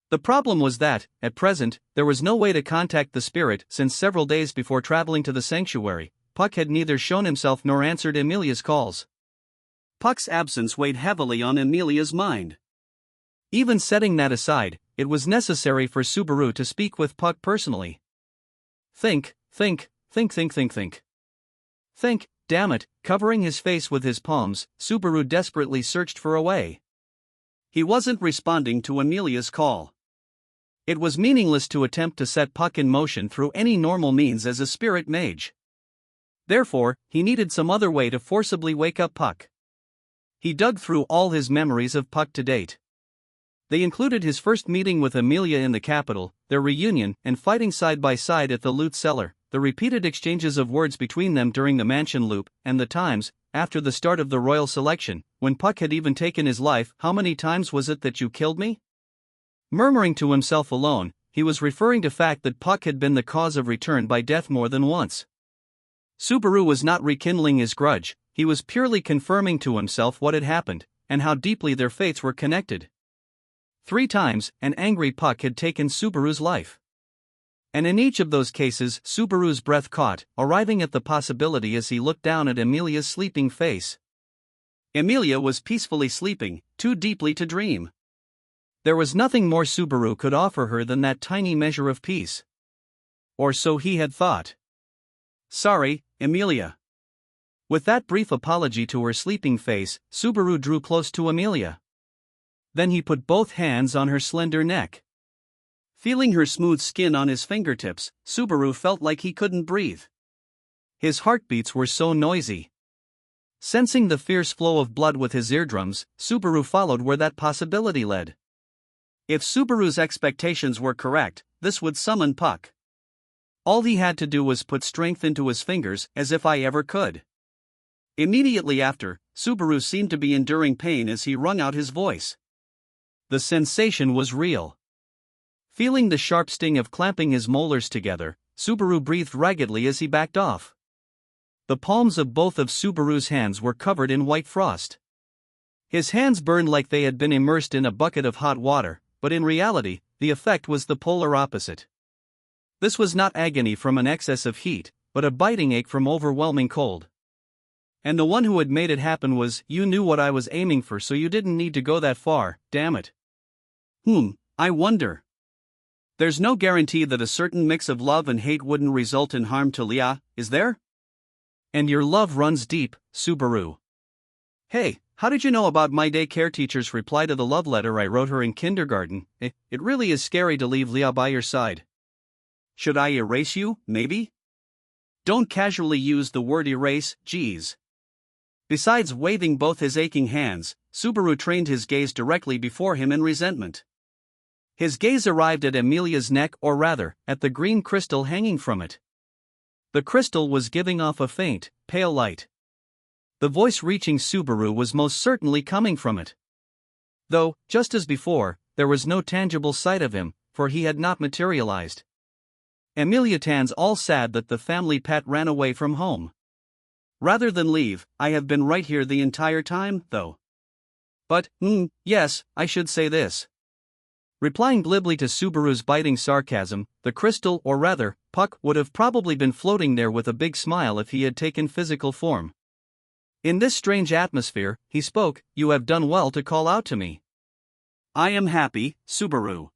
The problem was that, at present, there was no way to contact the spirit since several days before traveling to the sanctuary, Puck had neither shown himself nor answered Emilia's calls. Puck's absence weighed heavily on Emilia's mind. Even setting that aside, it was necessary for Subaru to speak with Puck personally. Think, damn it, covering his face with his palms, Subaru desperately searched for a way. He wasn't responding to Emilia's call. It was meaningless to attempt to set Puck in motion through any normal means as a spirit mage. Therefore, he needed some other way to forcibly wake up Puck. He dug through all his memories of Puck to date. They included his first meeting with Emilia in the capital, their reunion and fighting side by side at the loot cellar, the repeated exchanges of words between them during the mansion loop, and the times, after the start of the royal selection, when Puck had even taken his life. How many times was it that you killed me? Murmuring to himself alone, he was referring to fact that Puck had been the cause of return by death more than once. Subaru was not rekindling his grudge, he was purely confirming to himself what had happened, and how deeply their fates were connected. 3 times, an angry Puck had taken Subaru's life. And in each of those cases Subaru's breath caught, arriving at the possibility as he looked down at Emilia's sleeping face. Emilia was peacefully sleeping, too deeply to dream. There was nothing more Subaru could offer her than that tiny measure of peace. Or so he had thought. Sorry, Emilia. With that brief apology to her sleeping face, Subaru drew close to Emilia. Then he put both hands on her slender neck. Feeling her smooth skin on his fingertips, Subaru felt like he couldn't breathe. His heartbeats were so noisy. Sensing the fierce flow of blood with his eardrums, Subaru followed where that possibility led. If Subaru's expectations were correct, this would summon Puck. All he had to do was put strength into his fingers, as if I ever could. Immediately after, Subaru seemed to be enduring pain as he wrung out his voice. The sensation was real. Feeling the sharp sting of clamping his molars together, Subaru breathed raggedly as he backed off. The palms of both of Subaru's hands were covered in white frost. His hands burned like they had been immersed in a bucket of hot water, but in reality, the effect was the polar opposite. This was not agony from an excess of heat, but a biting ache from overwhelming cold. And the one who had made it happen was, you knew what I was aiming for, so you didn't need to go that far, damn it. I wonder. There's no guarantee that a certain mix of love and hate wouldn't result in harm to Leah, is there? And your love runs deep, Subaru. Hey, how did you know about my daycare teacher's reply to the love letter I wrote her in kindergarten? It really is scary to leave Leah by your side. Should I erase you, maybe? Don't casually use the word erase, geez. Besides waving both his aching hands, Subaru trained his gaze directly before him in resentment. His gaze arrived at Emilia's neck, or rather, at the green crystal hanging from it. The crystal was giving off a faint, pale light. The voice reaching Subaru was most certainly coming from it. Though, just as before, there was no tangible sight of him, for he had not materialized. Emilia Tan's all sad that the family pet ran away from home. Rather than leave, I have been right here the entire time, though. But, yes, I should say this. Replying glibly to Subaru's biting sarcasm, the crystal, or rather, Puck, would have probably been floating there with a big smile if he had taken physical form. In this strange atmosphere, he spoke, you have done well to call out to me. I am happy, Subaru.